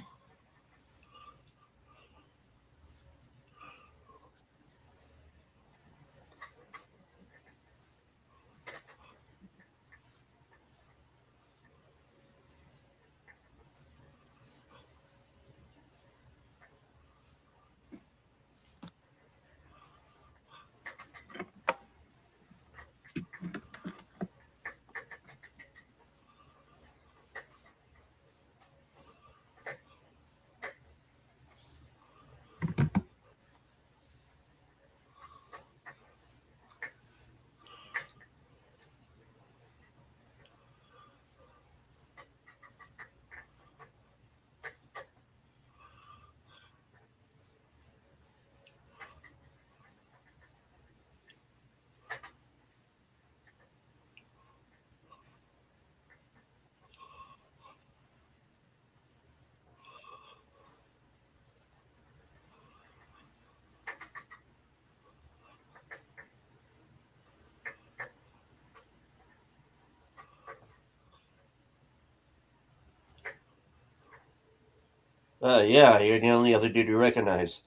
Yeah, you're the only other dude you recognize.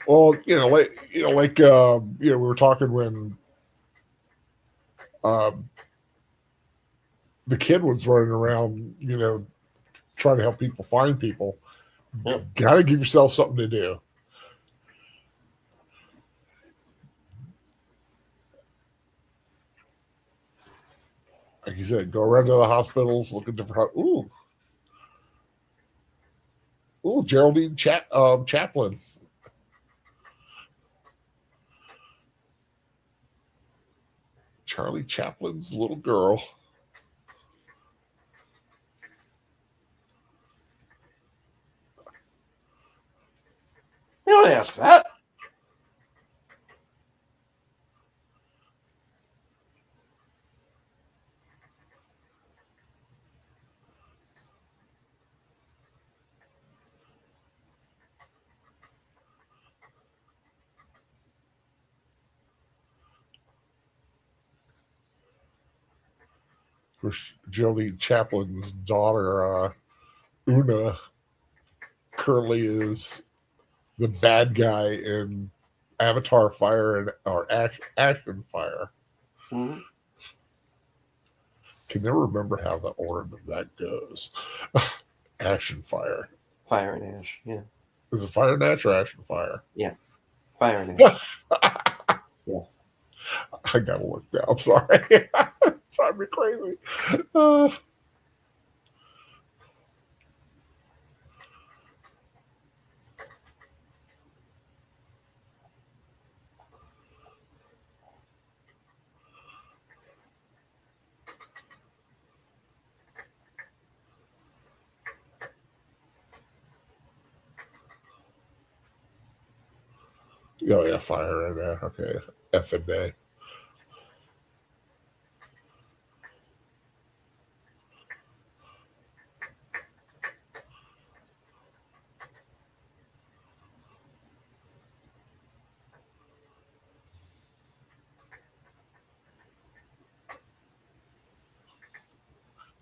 Well, we were talking when um, the kid was running around, trying to help people find people. Yeah. Got to give yourself something to do. Like you said, go around to the hospitals, look at different. Geraldine Chaplin. Charlie Chaplin's little girl. You don't ask that. Of course, Geraldine Chaplin's daughter, Una, currently is the bad guy in Avatar Fire or Ash and Fire. Mm-hmm. Can never remember how the order of that goes. Ash and Fire. Fire and Ash. Yeah. Is it Fire and Ash or Ash and Fire? Yeah. Fire and Ash. Yeah. I gotta look now. I'm sorry. It's driving me crazy. Oh yeah, Fire and okay, F and A.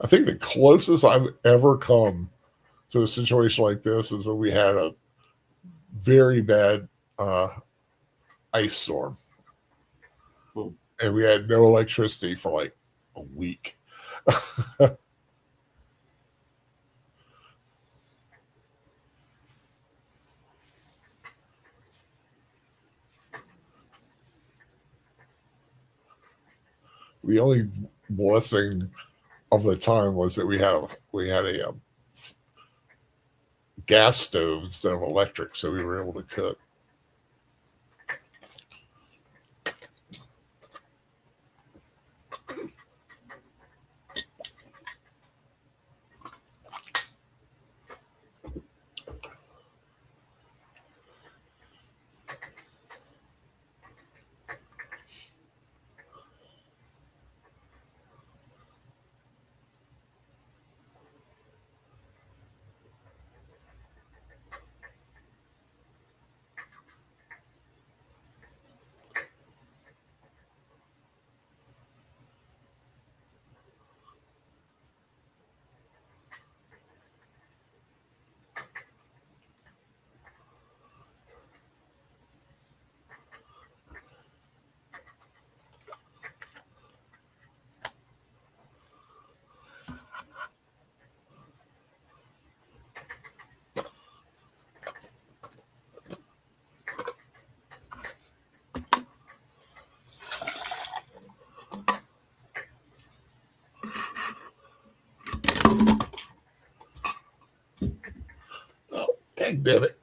I think the closest I've ever come to a situation like this is when we had a very bad ice storm, and we had no electricity for like a week. The only blessing of the time was that we had a gas stove instead of electric, so we were able to cook. Oh, dang damn it.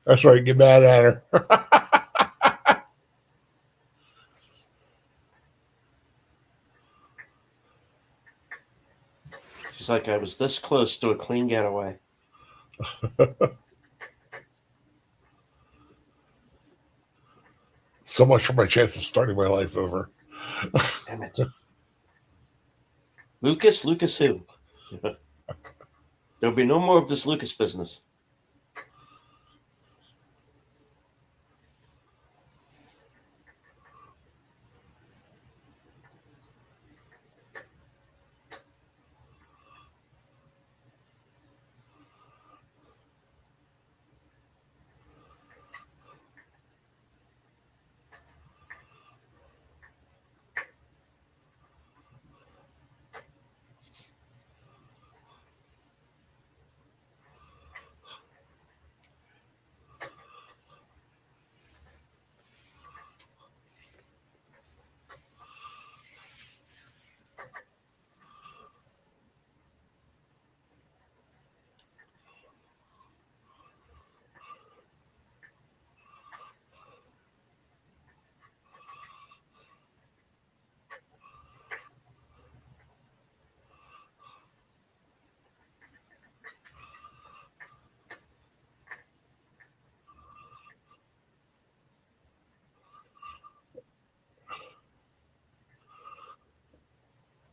That's right, get mad at her. like I was this close to a clean getaway. So much for my chance of starting my life over. Damn it. Lucas? Lucas who? There'll be no more of this Lucas business.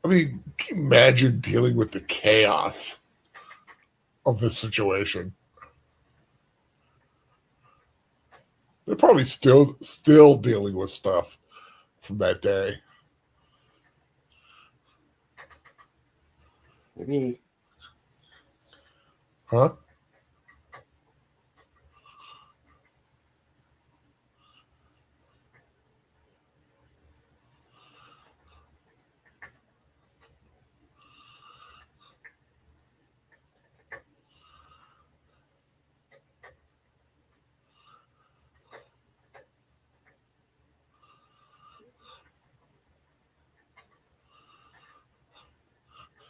I mean, can you imagine dealing with the chaos of this situation? They're probably still dealing with stuff from that day. Maybe. Huh?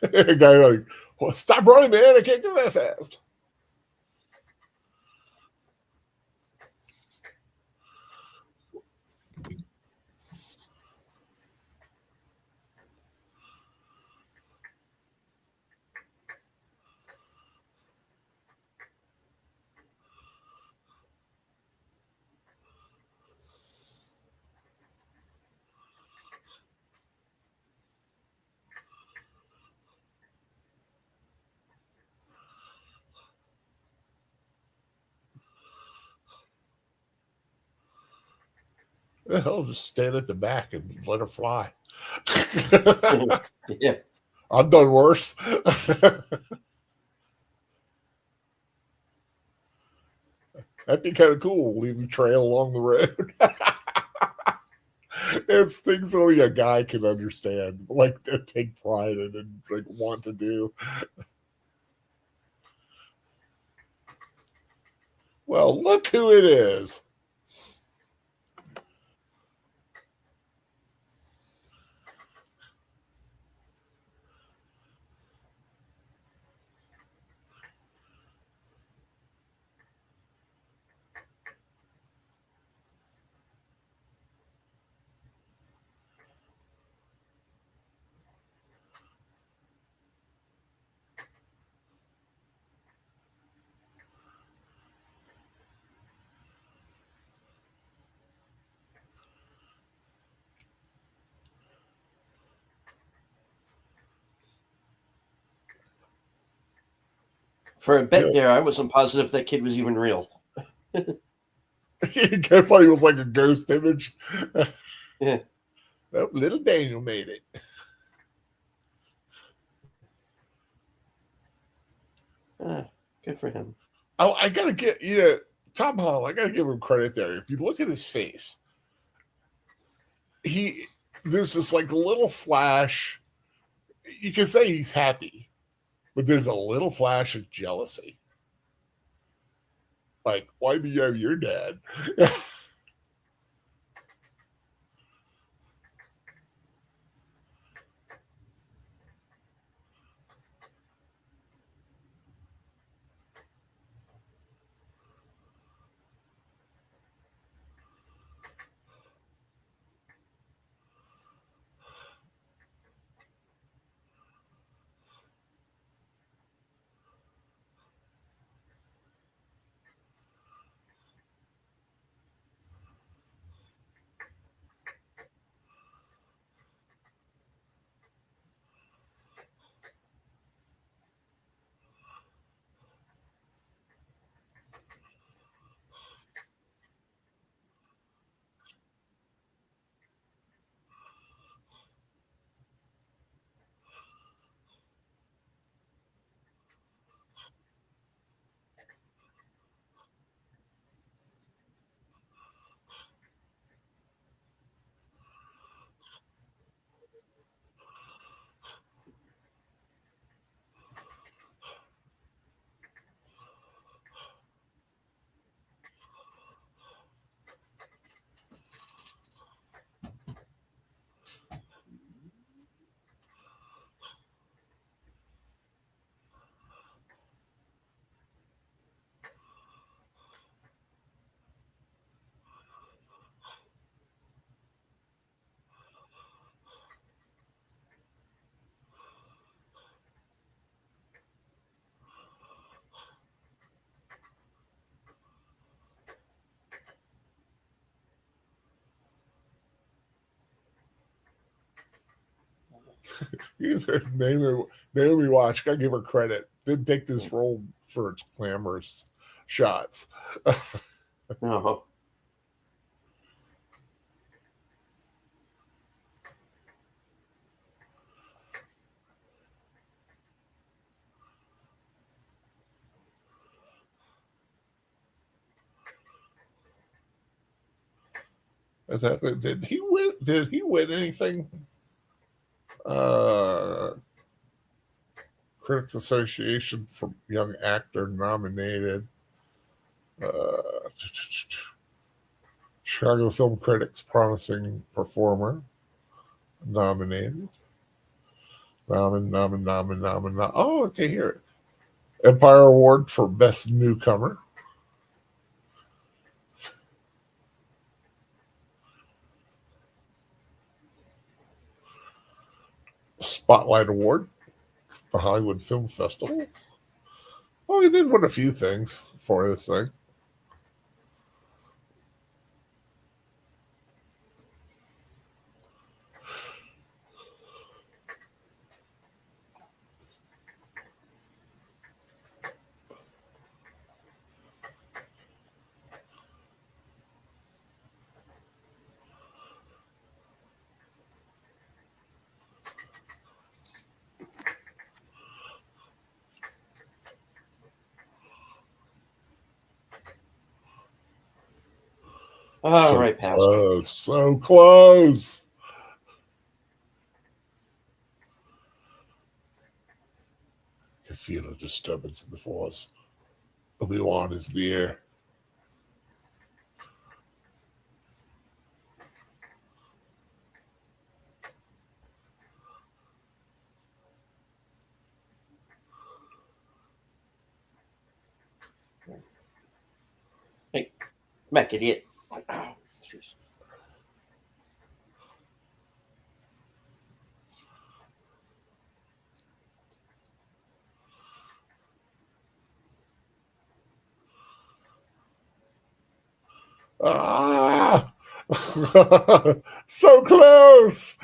A guy like, well, stop running, man. I can't go that fast. I'll just stand at the back and let her fly. Yeah. I've done worse. That'd be kind of cool. Leave a trail along the road. It's things only a guy can understand, like take pride in and like want to do. Well, look who it is. For a bit Yeah. there, I wasn't positive that kid was even real. I thought he was like a ghost image. Yeah. Oh, little Daniel made it. Good for him. Oh, I gotta get Tom Holland. I gotta give him credit there. If you look at his face, there's this like little flash. You can say he's happy, but there's a little flash of jealousy. Like, why do you have your dad? Naomi Watts, gotta give her credit. Didn't take this role for its glamorous shots. No. Did he win? Did he win anything? Uh, Critics Association for Young Actor nominated. Uh, Chicago Film Critics Promising Performer nominated. Oh, okay, here. Empire Award for Best Newcomer. Spotlight Award, the Hollywood Film Festival. Oh, he did win a few things for this thing. All So right, Pastor. close, so close. I can feel a disturbance in the force. Obi-Wan is near. Hey, back, idiot. Oh, jeez. Ah! So close.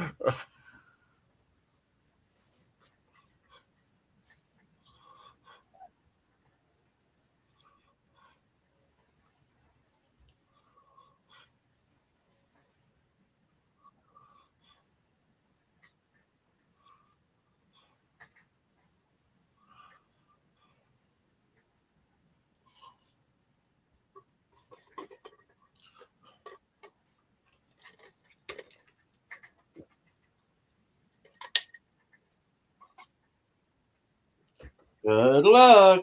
Good luck.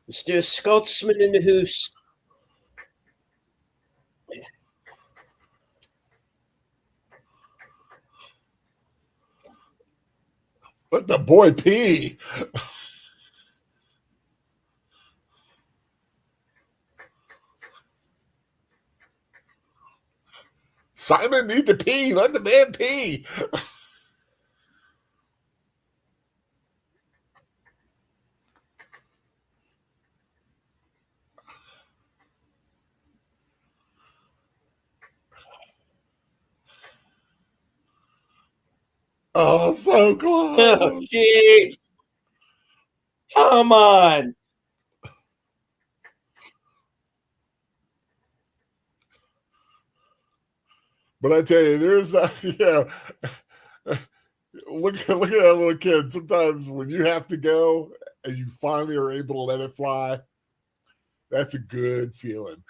Let's do a Scotsman in the hoose. Let the boy pee. Simon need to pee. Let the man pee. Oh, so Oh, close. jeez. Come on. But I tell you, there's that. Yeah. Look at that little kid. Sometimes when you have to go and you finally are able to let it fly, that's a good feeling.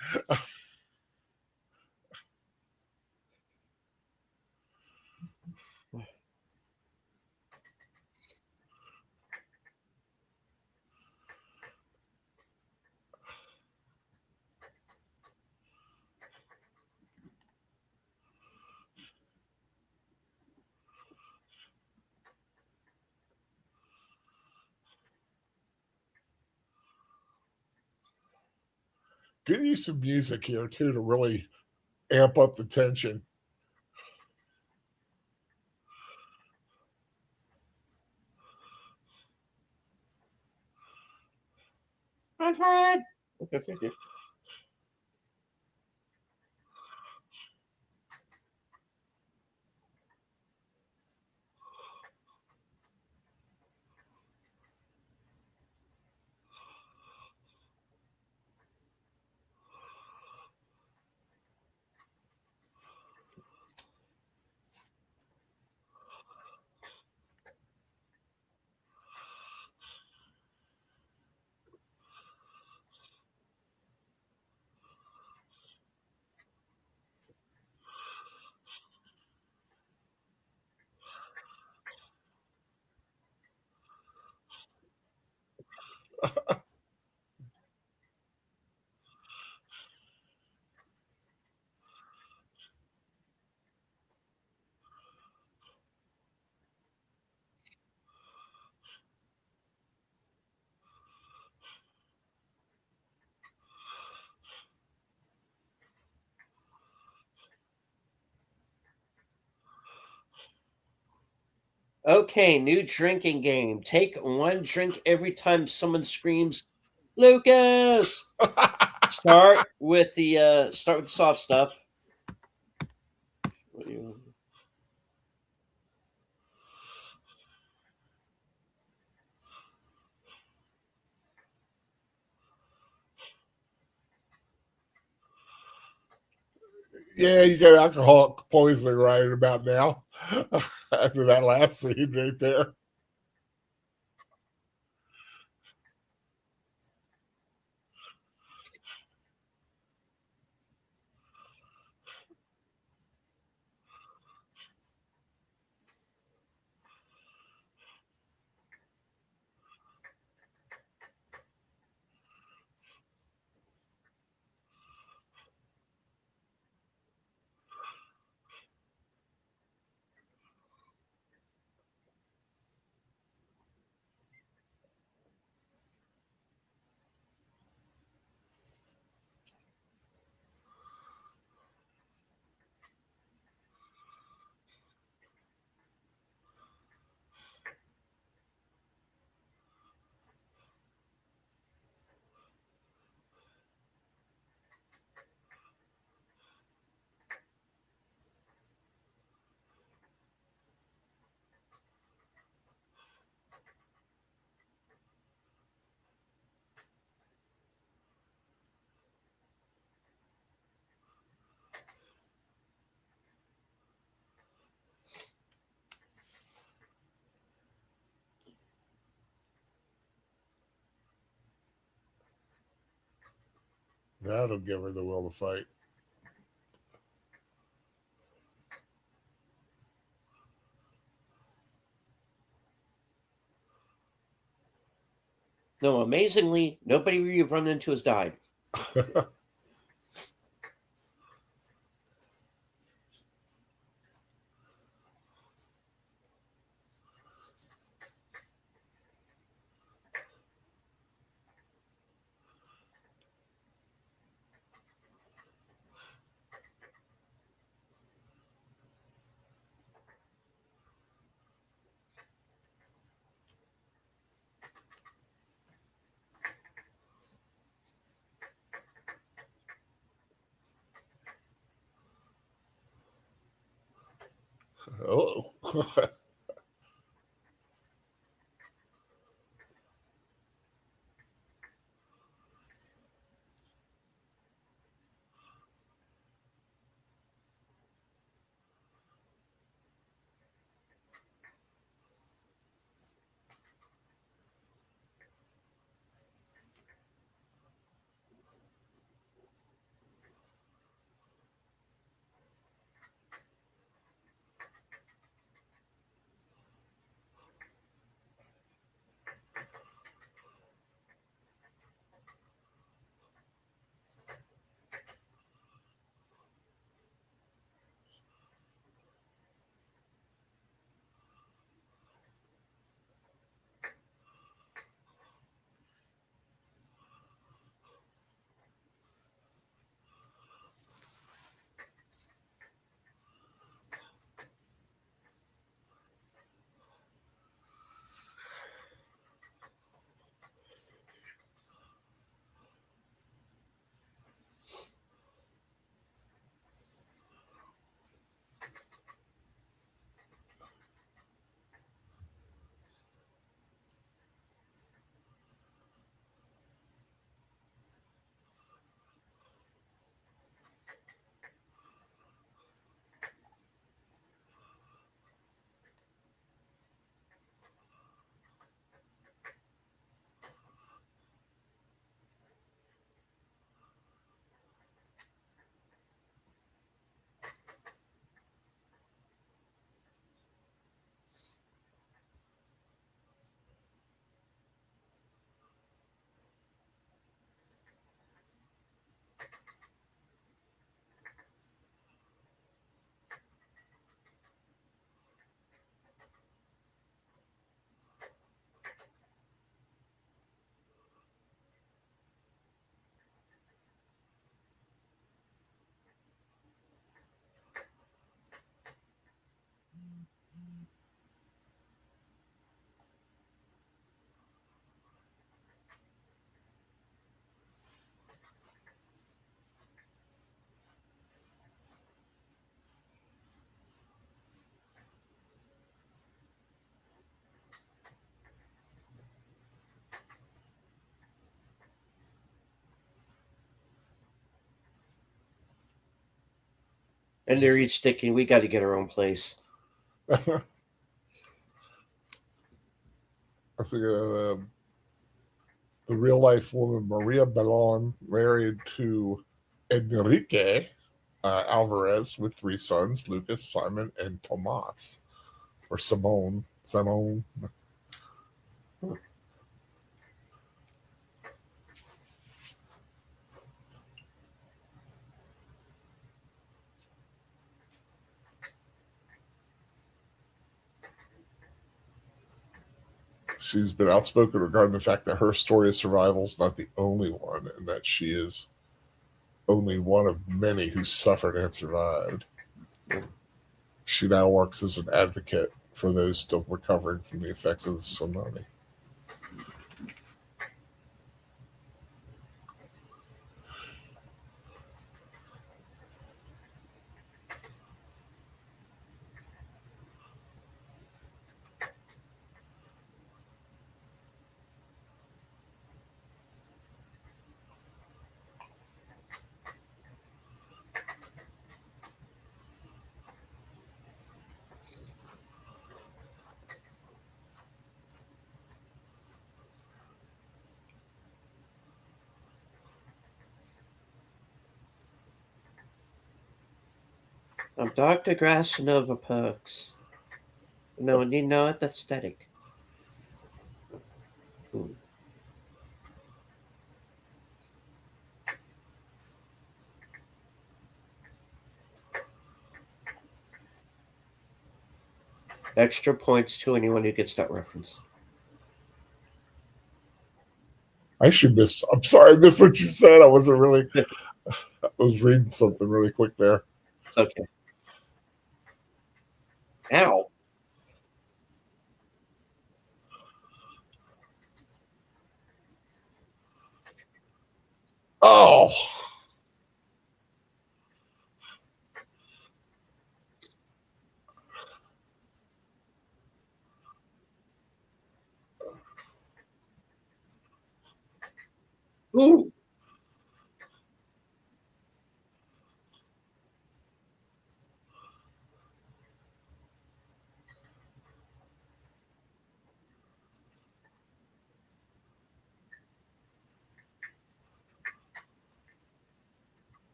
Good use of music here too to really amp up the tension. Run for it. Okay, good. Okay, new drinking game. Take one drink every time someone screams, "Lucas!" Start with the soft stuff. What do you- Yeah, you got alcoholic poisoning right about now. After that last scene right there. That'll give her the will to fight. No, amazingly, nobody we've run into has died. Oh. And they're each thinking, we got to get our own place. I think the real life woman Maria Ballon married to Enrique Alvarez with 3 sons: Lucas, Simon, and Tomas, or Simone. Simone. She's been outspoken regarding the fact that her story of survival is not the only one, and that she is only one of many who suffered and survived. She now works as an advocate for those still recovering from the effects of the tsunami. I'm Dr. Grasanova Perks. No, you know it, that's static. Extra points to anyone who gets that reference. I should miss. I'm sorry, I missed what you said. I wasn't really. I was reading something really quick there. It's okay. Ow. Oh, Ooh.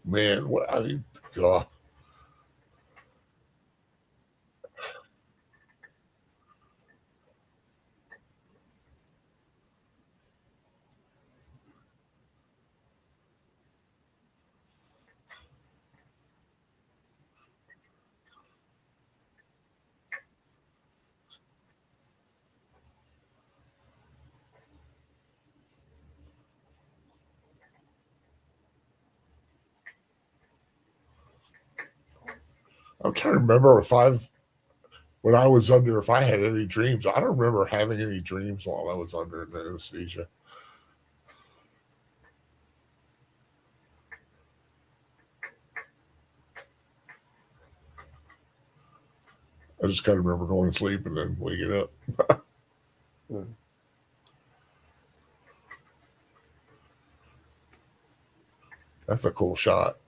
man, what I mean, God. I'm trying to remember when I was under, if I had any dreams. I don't remember having any dreams while I was under anesthesia. I just kind of remember going to sleep and then waking up. That's a cool shot.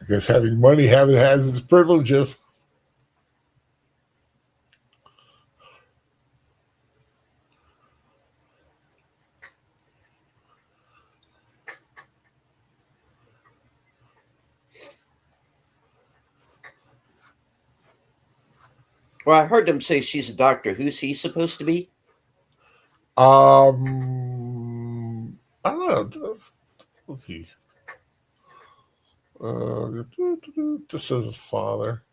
guess having money has its privileges. Well, I heard them say she's a doctor. Who's he supposed to be? I don't know. Let's see. This says his father.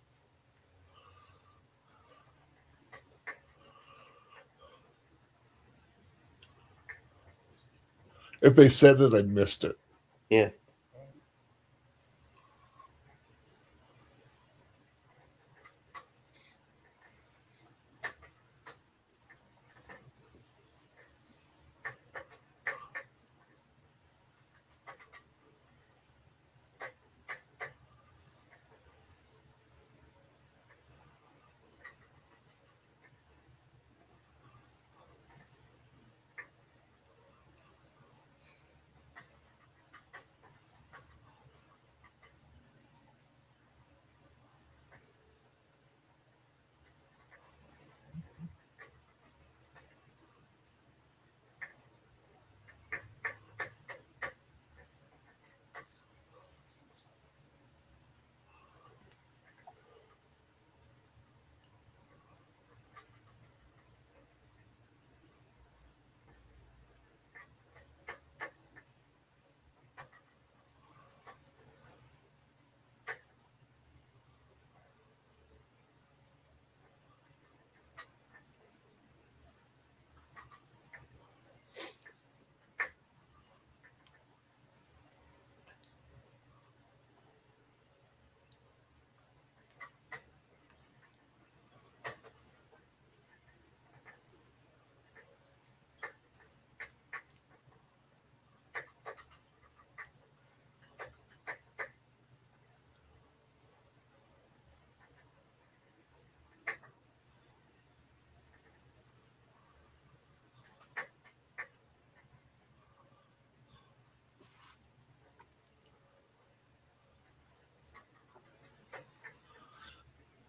If they said it, I missed it. Yeah.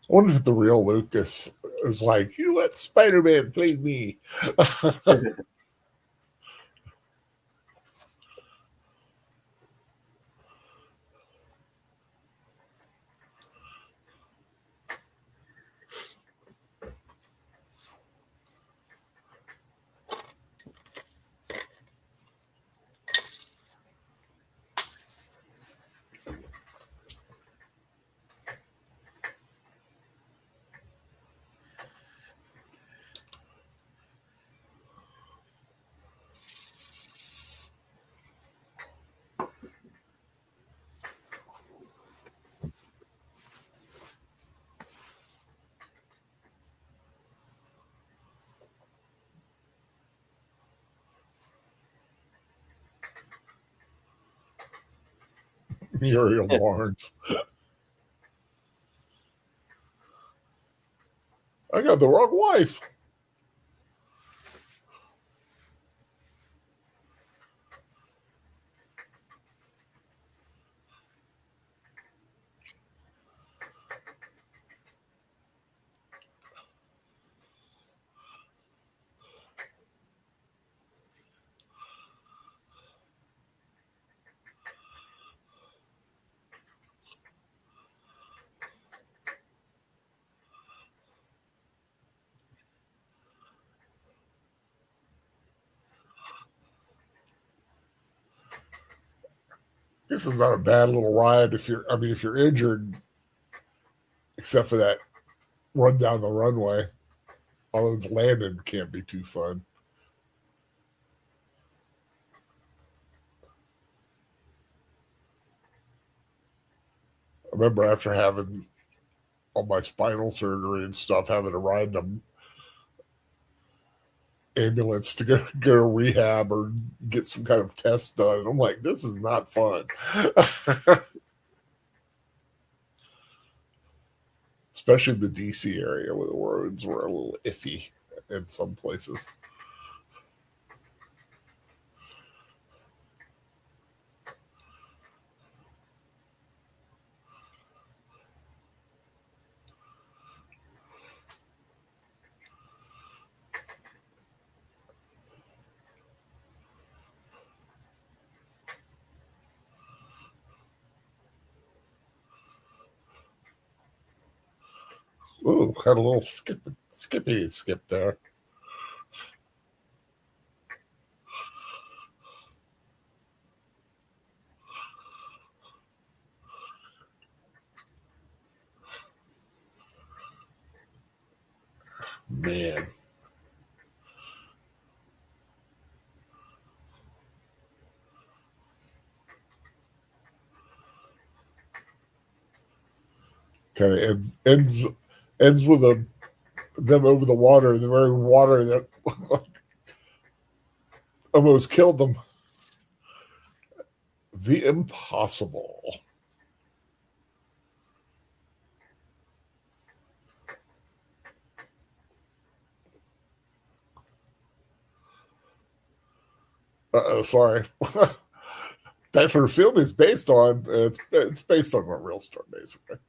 I wonder if the real Lucas is like, you let Spider-Man play me. Muriel Barnes. I got the wrong wife. This is not a bad little ride if you're injured, except for that run down the runway. Although the landing can't be too fun. I remember after having all my spinal surgery and stuff, having to ride an ambulance to go to rehab or get some kind of test done. And I'm like, this is not fun. Especially the DC area where the roads were a little iffy in some places. Ooh, had a little skippy skip there. Man. Kind of ends with them over the water, the very water that almost killed them. The impossible. Sorry. That's what the film is based on. It's based on a real story, basically.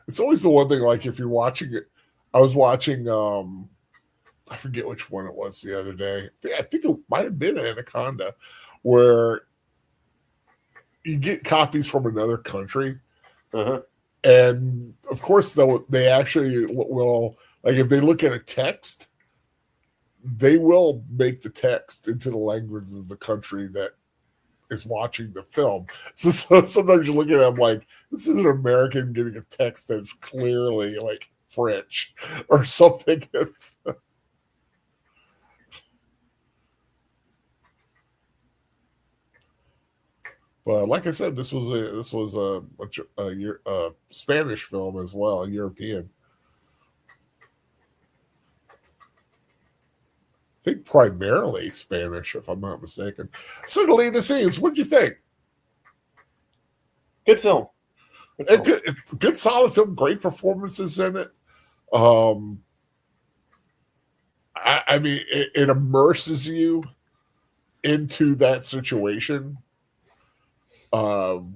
It's always the one thing, like if you're watching it. I was watching, I forget which one it was the other day. I think it might have been Anaconda, where you get copies from another country. Uh-huh. And of course, they actually will, like if they look at a text, they will make the text into the language of the country that is watching the film. So sometimes you look at them like, this is an American getting a text that's clearly like French or something. But like I said, this was a Spanish film as well, a European. I think primarily Spanish, if I'm not mistaken. So to lead the scenes, what do you think? Good film. Good solid film, great performances in it. I mean, it immerses you into that situation. So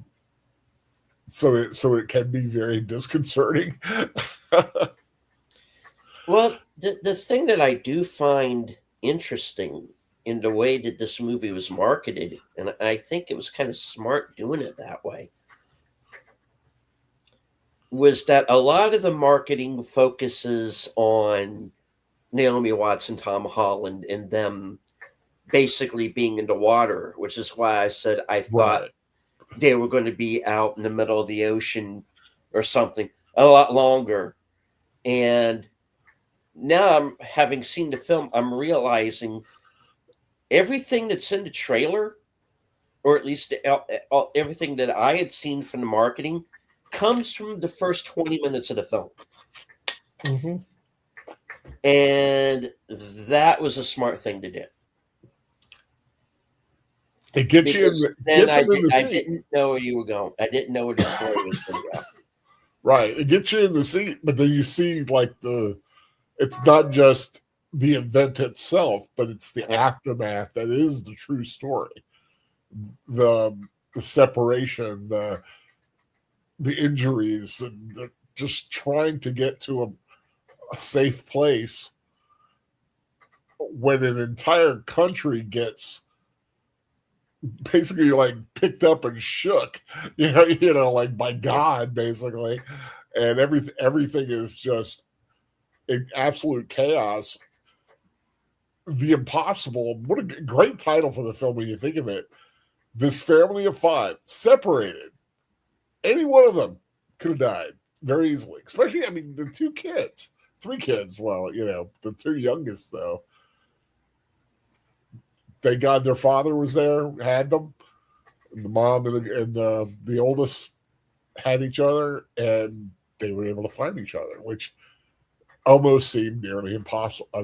it can be very disconcerting. Well, the thing that I do find interesting in the way that this movie was marketed, and I think it was kind of smart doing it that way, was that a lot of the marketing focuses on Naomi Watts and Tom Holland and them basically being in the water, which is why I said I thought Right. they were going to be out in the middle of the ocean or something a lot longer. And now having seen the film, I'm realizing everything that's in the trailer, or at least everything that I had seen from the marketing, comes from the first 20 minutes of the film. Mm-hmm. And that was a smart thing to do. It gets Because you then gets them in the I seat. didn't know where you were going. I didn't know where the story was going to go. Right. It gets you in the seat, but then you see like it's not just the event itself, but it's the aftermath that is the true story. The separation, the injuries, and just trying to get to a safe place when an entire country gets basically like picked up and shook, like by God, basically, and everything is just in absolute chaos. The Impossible. What a great title for the film when you think of it. This family of 5 separated. Any one of them could have died very easily. Especially, I mean, the 3 kids. Well, the 2 youngest though. Thank God their father was there, had them. And the mom and the oldest had each other, and they were able to find each other, which almost seemed nearly an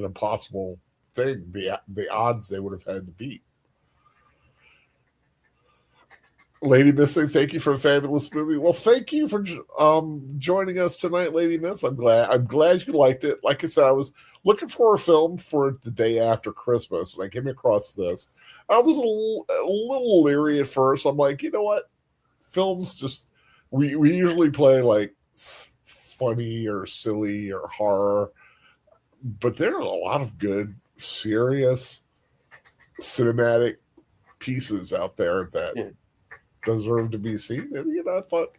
impossible thing. The odds they would have had to beat. Lady Miss, thank you for a fabulous movie. Well, thank you for joining us tonight, Lady Miss. I'm glad you liked it. Like I said, I was looking for a film for the day after Christmas, and I came across this. I was a little leery at first. I'm like, you know what? Films just we usually play like funny or silly or horror, but there are a lot of good, serious, cinematic pieces out there that deserve to be seen. And I thought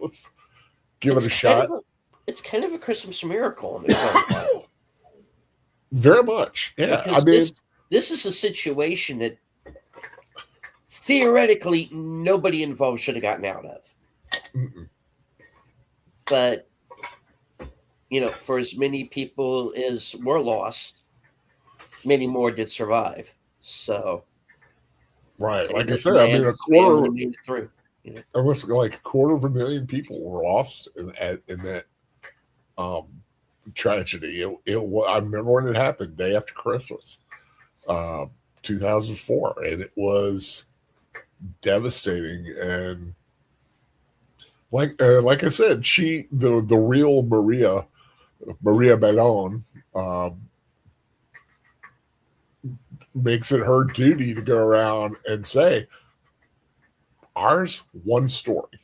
give it a shot. It's kind of a Christmas miracle in its own way. Very much, yeah. Because I mean, this is a situation that theoretically nobody involved should have gotten out of. mm-mm. But for as many people as were lost, many more did survive. So, Right, and like I this said, I mean, man's family made it through. almost like 250,000 people were lost in that tragedy. I remember when it happened, day after Christmas, 2004, and it was devastating. And like I said, the real Maria Ballon, makes it her duty to go around and say, ours, one story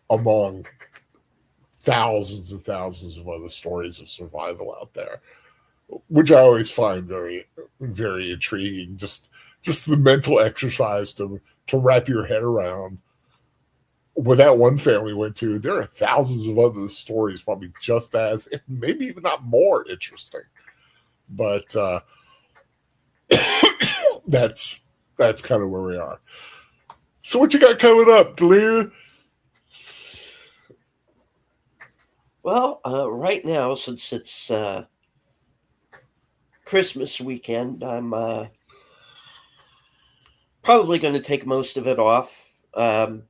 among thousands and thousands of other stories of survival out there, which I always find very, very intriguing. Just the mental exercise to wrap your head around what that one family went to. There are thousands of other stories, probably just as, if maybe even not more interesting. But that's kind of where we are. So what you got coming up, Delia? Well, right now, since it's Christmas weekend, I'm probably going to take most of it off. No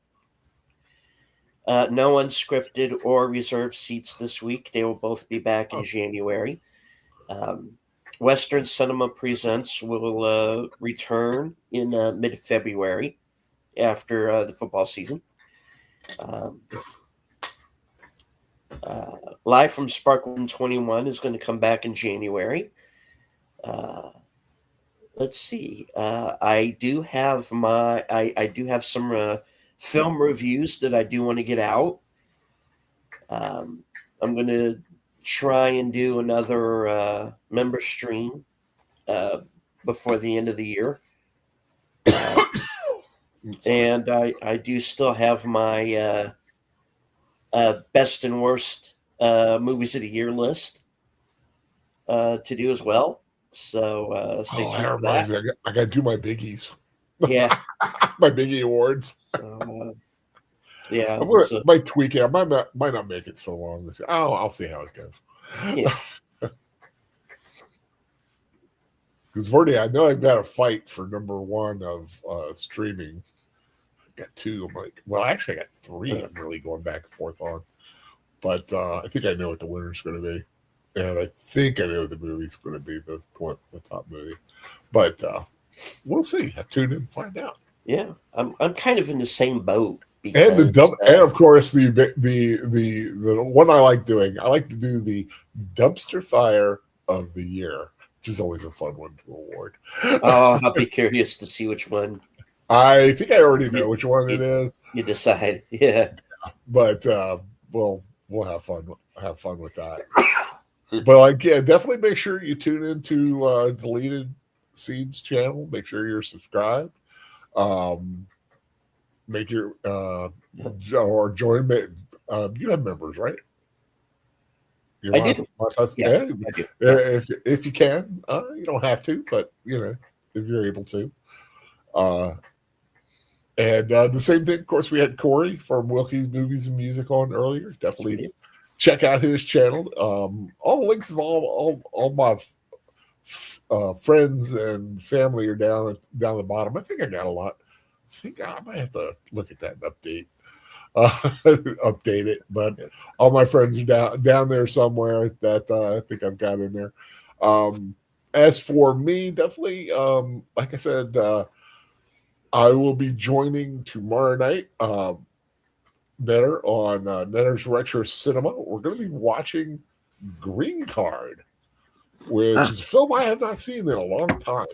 unscripted or reserved seats this week. They will both be back in January. Western Cinema Presents will return in mid-February after the football season. Live from Spark 121 is going to come back in January. Let's see. I do have some film reviews that I do want to get out. I'm going to try and do another member stream before the end of the year. And I do still have my best and worst movies of the year list to do as well. So stay tuned for that. I got to do my biggies. Yeah. My biggie awards. So, yeah. I might tweak it. I might not make it so long. I'll see how it goes. Yeah. Because I know I've got a fight for number one of streaming. I got two. I'm like, well, actually, I got three. I'm really going back and forth on. But I think I know what the winner's going to be. And I think I know the movie's going to be the top movie. But we'll see. I tune in and find out. Yeah. I'm kind of in the same boat. And and of course the one I like doing. I like to do the dumpster fire of the year, which is always a fun one to award. Oh, I'll be curious to see which one. I think I already know which one it is. You decide, yeah. But we'll have fun with that. But definitely make sure you tune into Deleted Seeds channel. Make sure you're subscribed. Make your or join. You have members, right? I do. Yeah, I do. If you can, you don't have to, but if you're able to. And the same thing, of course, we had Corey from Wilkie's Movies and Music on earlier. Definitely check out his channel. All the links of all my friends and family are down the bottom. I think I got a lot. I think I might have to look at that and update it. But all my friends are down there somewhere that I think I've got in there. As for me, definitely, like I said, I will be joining tomorrow night Netter on Netter's Retro Cinema. We're going to be watching Green Card, which is a film I have not seen in a long time.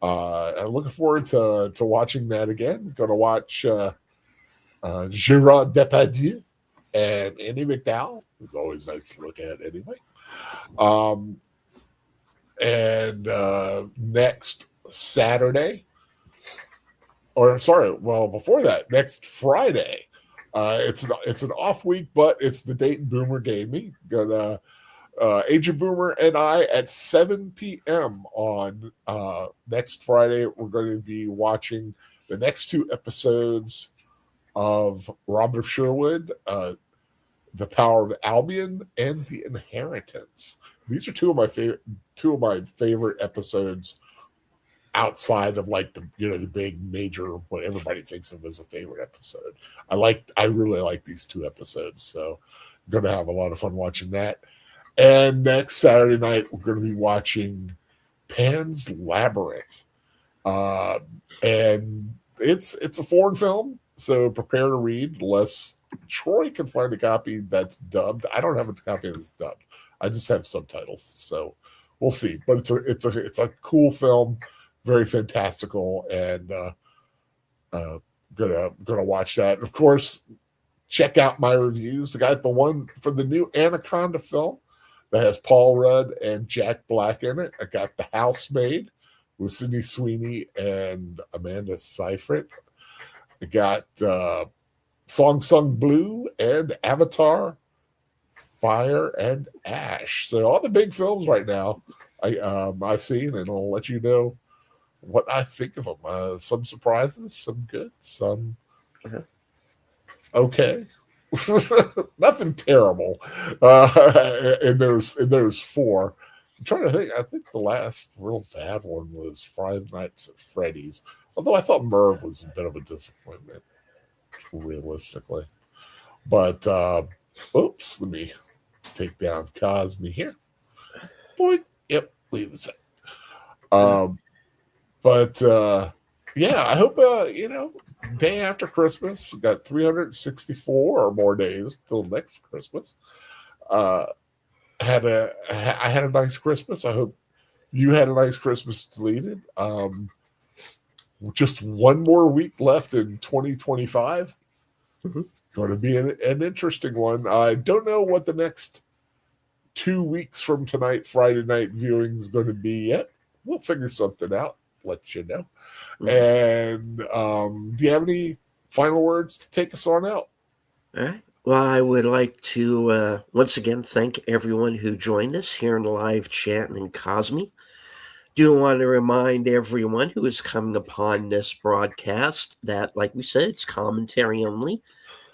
I'm looking forward to watching that again. Going to watch Gerard Depardieu and Andy McDowell. It's always nice to look at anyway. And next Saturday, before that, next Friday, It's an off week, but it's the Dayton Boomer Gaming. Got Agent Boomer and I at 7 p.m. on next Friday. We're going to be watching the next 2 episodes of Robin of Sherwood, The Power of Albion, and The Inheritance. These are two of my favorite episodes outside of like the big major what everybody thinks of as a favorite episode. I really like these 2 episodes, so I'm gonna have a lot of fun watching that. And next Saturday night we're gonna be watching Pan's Labyrinth. And it's a foreign film, so prepare to read unless Troy can find a copy that's dubbed. I don't have a copy that's dubbed. I just have subtitles, so we'll see. But it's a cool film, very fantastical, and gonna watch that. Of course, check out my reviews. I got the one for the new Anaconda film that has Paul Rudd and Jack Black in it. I got The Housemaid with Sydney Sweeney and Amanda Seyfried. I got Song Sung Blue and Avatar, Fire and Ash. So all the big films right now I've seen, and I'll let you know what I think of them. Some surprises, some good, some okay. Nothing terrible in those 4. I'm trying to think. I think the last real bad one was Five Nights at Freddy's. Although I thought Merv was a bit of a disappointment, realistically. But oops, let me take down Cosme here. Boy, yep, leave this. But yeah, I hope day after Christmas, we got 364 or more days till next Christmas. I had a nice Christmas. I hope you had a nice Christmas deleted. Just one more week left in 2025. It's going to be an interesting one. I don't know what the next 2 weeks from tonight, Friday night viewing is going to be yet. We'll figure something out. Let you know. And do you have any final words to take us on out? All right. Well, I would like to once again thank everyone who joined us here in the live chat and in Cosme. Do want to remind everyone who is coming upon this broadcast that, like we said, it's commentary only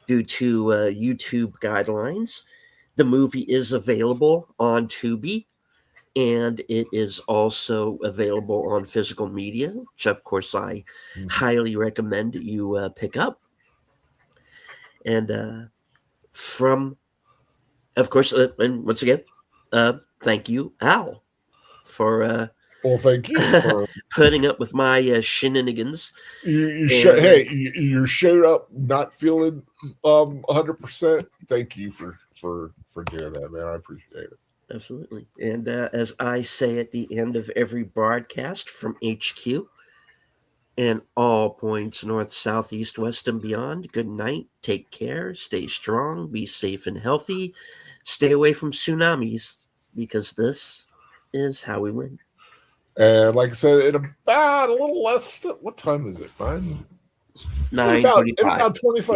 due to YouTube guidelines. The movie is available on Tubi, and it is also available on physical media, which, of course, I highly recommend that you pick up. And of course, and once again, thank you, Al, for well, thank you for putting up with my shenanigans. You showed up not feeling 100%. Thank you for doing that, man. I appreciate it. Absolutely. And as I say at the end of every broadcast from HQ and all points north, south, east, west, and beyond, good night, take care, stay strong, be safe and healthy, stay away from tsunamis, because this is how we win. And like I said, in about a little less than, what time is it? 9:35.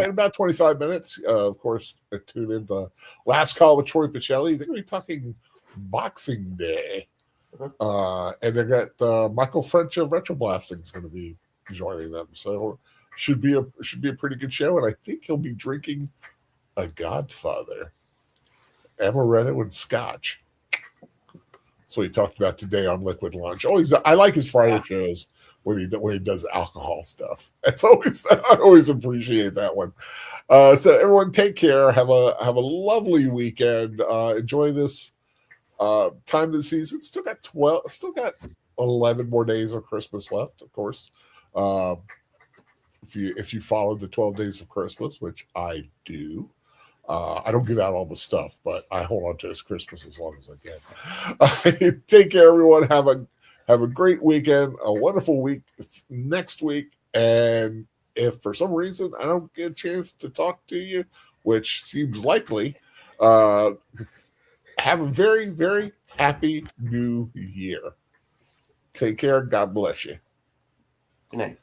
In about 25 minutes. Of course, tune in to Last Call with Troy Pichelli. They're going to be talking Boxing Day. And they got Michael French of Retro Blasting is going to be joining them. So should be a pretty good show. And I think he'll be drinking a Godfather, amaretto and scotch. That's what he talked about today on Liquid Lunch. I like his Friday shows when he does alcohol stuff. I always appreciate that one. So everyone, take care. Have a lovely weekend. Enjoy this time of the season. Still got 11 more days of Christmas left, of course. If you follow the 12 days of Christmas, which I do. I don't give out all the stuff, but I hold on to this Christmas as long as I can. Take care, everyone. Have a great weekend, a wonderful week next week. And if for some reason I don't get a chance to talk to you, which seems likely, have a very, very happy new year. Take care. God bless you. Good night.